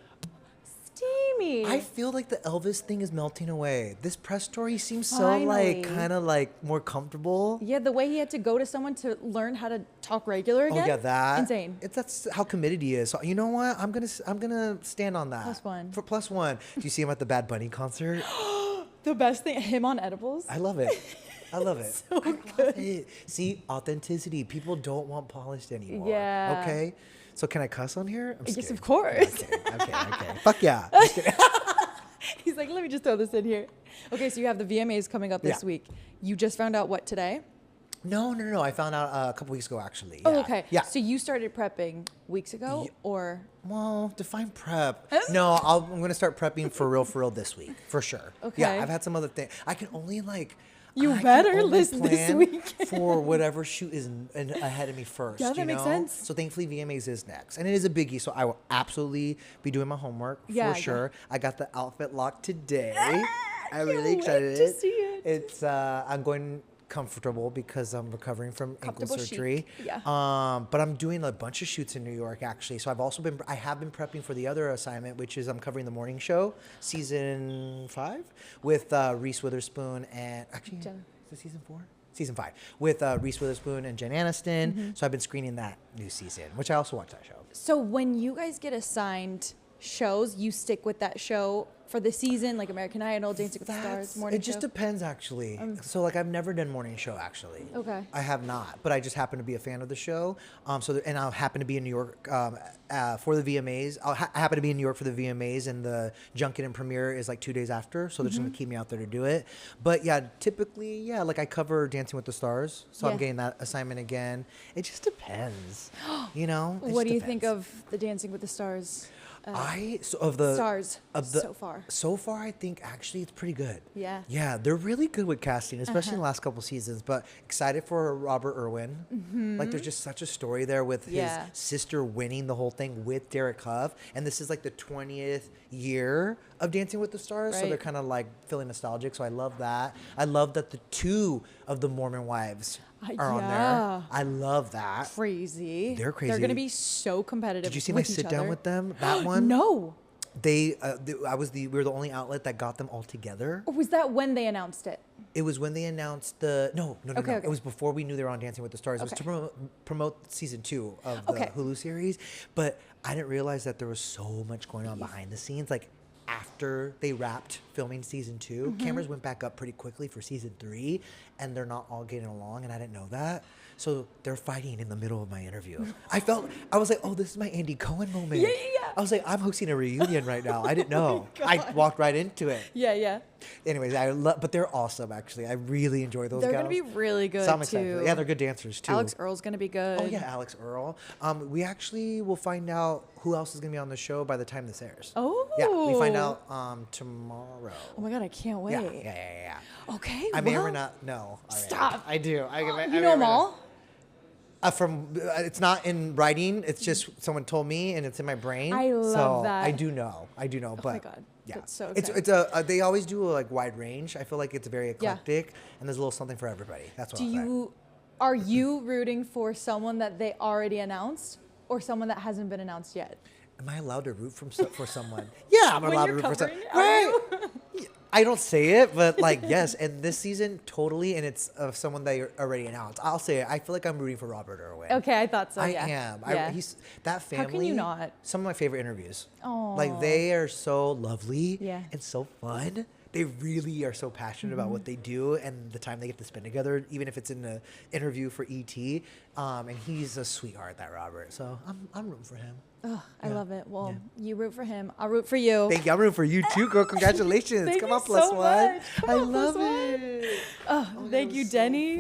[SPEAKER 1] Steamy.
[SPEAKER 2] I feel like the Elvis thing is melting away. This press tour, he seems so
[SPEAKER 1] Finally.
[SPEAKER 2] kind of more comfortable.
[SPEAKER 1] Yeah, the way he had to go to someone to learn how to talk regular again.
[SPEAKER 2] Oh yeah, that
[SPEAKER 1] Insane.
[SPEAKER 2] That's how committed he is. So, you know what? I'm gonna stand on that.
[SPEAKER 1] +1.
[SPEAKER 2] For +1. Do you see him at the Bad Bunny concert?
[SPEAKER 1] The best thing, him on edibles.
[SPEAKER 2] I love it. I love it.
[SPEAKER 1] So
[SPEAKER 2] I love it. See, authenticity. People don't want polished anymore.
[SPEAKER 1] Yeah.
[SPEAKER 2] Okay. So can I cuss on here? I'm just
[SPEAKER 1] Yes,
[SPEAKER 2] kidding.
[SPEAKER 1] of course.
[SPEAKER 2] Okay. Fuck yeah. Just kidding.
[SPEAKER 1] He's like, let me just throw this in here. Okay, so you have the VMAs coming up this
[SPEAKER 2] Yeah.
[SPEAKER 1] week. You just found out what today?
[SPEAKER 2] No. I found out a couple weeks ago, actually.
[SPEAKER 1] Oh,
[SPEAKER 2] Yeah.
[SPEAKER 1] okay.
[SPEAKER 2] Yeah.
[SPEAKER 1] So you started prepping weeks ago, or?
[SPEAKER 2] Well, define prep. No, I'm going to start prepping for real this week, for sure.
[SPEAKER 1] Okay.
[SPEAKER 2] Yeah, I've had some other things. I can only
[SPEAKER 1] You
[SPEAKER 2] I can
[SPEAKER 1] better
[SPEAKER 2] only
[SPEAKER 1] listen this
[SPEAKER 2] plan
[SPEAKER 1] week.
[SPEAKER 2] for whatever shoot is ahead of me first.
[SPEAKER 1] Yeah, that
[SPEAKER 2] you
[SPEAKER 1] makes
[SPEAKER 2] know?
[SPEAKER 1] sense.
[SPEAKER 2] So thankfully VMAs is next. And it is a biggie, so I will absolutely be doing my homework
[SPEAKER 1] Yeah,
[SPEAKER 2] for sure. I got the outfit locked today. I'm really
[SPEAKER 1] wait
[SPEAKER 2] excited.
[SPEAKER 1] to see it.
[SPEAKER 2] It's I'm going comfortable because I'm recovering from ankle
[SPEAKER 1] Comfortable
[SPEAKER 2] surgery.
[SPEAKER 1] chic, yeah.
[SPEAKER 2] But I'm doing a bunch of shoots in New York actually. So I have been prepping for the other assignment, which is I'm covering the morning show, season 5, with Reese Witherspoon and actually is it season 4? Season 5 with Reese Witherspoon and Jen Aniston. So I've been screening that new season, which I also watch that show.
[SPEAKER 1] So when you guys get assigned shows, you stick with that show for the season, like American Idol, Dancing with the Stars, morning
[SPEAKER 2] It just
[SPEAKER 1] show?
[SPEAKER 2] depends, actually. So, I've never done morning show, actually.
[SPEAKER 1] Okay.
[SPEAKER 2] I have not, but I just happen to be a fan of the show. And I'll happen to be in New York for the VMAs. I happen to be in New York for the VMAs, and the junket and premiere is 2 days after, so they're just gonna keep me out there to do it. But yeah, typically, I cover Dancing with the Stars, so I'm getting that assignment again. It just depends, you know. It
[SPEAKER 1] What
[SPEAKER 2] just
[SPEAKER 1] do you think
[SPEAKER 2] depends.
[SPEAKER 1] of the Dancing with the Stars?
[SPEAKER 2] Stars
[SPEAKER 1] so far.
[SPEAKER 2] So far, I think actually it's pretty good.
[SPEAKER 1] Yeah.
[SPEAKER 2] Yeah, they're really good with casting, especially in the last couple seasons. But excited for Robert Irwin. There's just such a story there with his sister winning the whole thing with Derek Huff, and this is the 20th year of Dancing with the Stars, so they're kind of feeling nostalgic. So I love that. I love that the 2 of the Mormon wives are on there. I love that.
[SPEAKER 1] Crazy.
[SPEAKER 2] They're crazy.
[SPEAKER 1] They're gonna be so competitive.
[SPEAKER 2] Did you see my sit down with them? That one?
[SPEAKER 1] No.
[SPEAKER 2] We were the only outlet that got them all together.
[SPEAKER 1] Or was that when they announced it?
[SPEAKER 2] It was when they announced the no.
[SPEAKER 1] Okay.
[SPEAKER 2] It was before we knew they were on Dancing with the Stars. It was to promote season 2 of the Hulu series. But I didn't realize that there was so much going on behind the scenes. After they wrapped filming season 2, cameras went back up pretty quickly for season 3, and they're not all getting along, and I didn't know that. So they're fighting in the middle of my interview. I was like, oh, this is my Andy Cohen moment.
[SPEAKER 1] Yeah.
[SPEAKER 2] I was like, I'm hosting a reunion right now. I didn't know. I walked right into it.
[SPEAKER 1] Yeah.
[SPEAKER 2] Anyways, but they're awesome, actually. I really enjoy those guys.
[SPEAKER 1] They're gonna be really good,
[SPEAKER 2] So I'm excited.
[SPEAKER 1] too.
[SPEAKER 2] Yeah, they're good dancers, too.
[SPEAKER 1] Alex Earl's gonna be good.
[SPEAKER 2] Oh, yeah, Alex Earl. We actually will find out who else is going to be on the show by the time this airs.
[SPEAKER 1] Oh.
[SPEAKER 2] Yeah, we find out tomorrow.
[SPEAKER 1] Oh my God, I can't wait.
[SPEAKER 2] Yeah.
[SPEAKER 1] Okay.
[SPEAKER 2] I may or may not know. already.
[SPEAKER 1] Stop.
[SPEAKER 2] I do.
[SPEAKER 1] You know them all?
[SPEAKER 2] It's not in writing. It's just someone told me, and it's in my brain.
[SPEAKER 1] I love that.
[SPEAKER 2] I do know.
[SPEAKER 1] Oh
[SPEAKER 2] But
[SPEAKER 1] my God.
[SPEAKER 2] yeah,
[SPEAKER 1] That's so
[SPEAKER 2] it's
[SPEAKER 1] exciting.
[SPEAKER 2] they always do a wide range. I feel like it's very eclectic, and there's a little something for everybody. That's what
[SPEAKER 1] Are you rooting for someone that they already announced, or someone that hasn't been announced yet?
[SPEAKER 2] Am I allowed to root for someone? Yeah, I'm allowed to root for someone.
[SPEAKER 1] Right.
[SPEAKER 2] I don't say it, but yes. And this season, totally, and it's of someone that you already announced. I'll say it. I feel like I'm rooting for Robert Irwin.
[SPEAKER 1] Okay, I thought so.
[SPEAKER 2] I
[SPEAKER 1] Yeah.
[SPEAKER 2] am.
[SPEAKER 1] Yeah.
[SPEAKER 2] He's that family.
[SPEAKER 1] How can you not?
[SPEAKER 2] Some of my favorite interviews.
[SPEAKER 1] Oh.
[SPEAKER 2] They are so lovely.
[SPEAKER 1] Yeah.
[SPEAKER 2] And so fun. They really are so passionate about what they do and the time they get to spend together, even if it's in an interview for ET. And he's a sweetheart, that Robert. So I'm rooting for him.
[SPEAKER 1] Oh, I love it. Well, you root for him. I'll root for you.
[SPEAKER 2] Thank you. I'm rooting for you too, girl. Congratulations.
[SPEAKER 1] Thank
[SPEAKER 2] Come
[SPEAKER 1] you
[SPEAKER 2] on, plus
[SPEAKER 1] so
[SPEAKER 2] one.
[SPEAKER 1] much. Come
[SPEAKER 2] I
[SPEAKER 1] on,
[SPEAKER 2] love
[SPEAKER 1] plus one.
[SPEAKER 2] it.
[SPEAKER 1] Oh, thank you, Denny.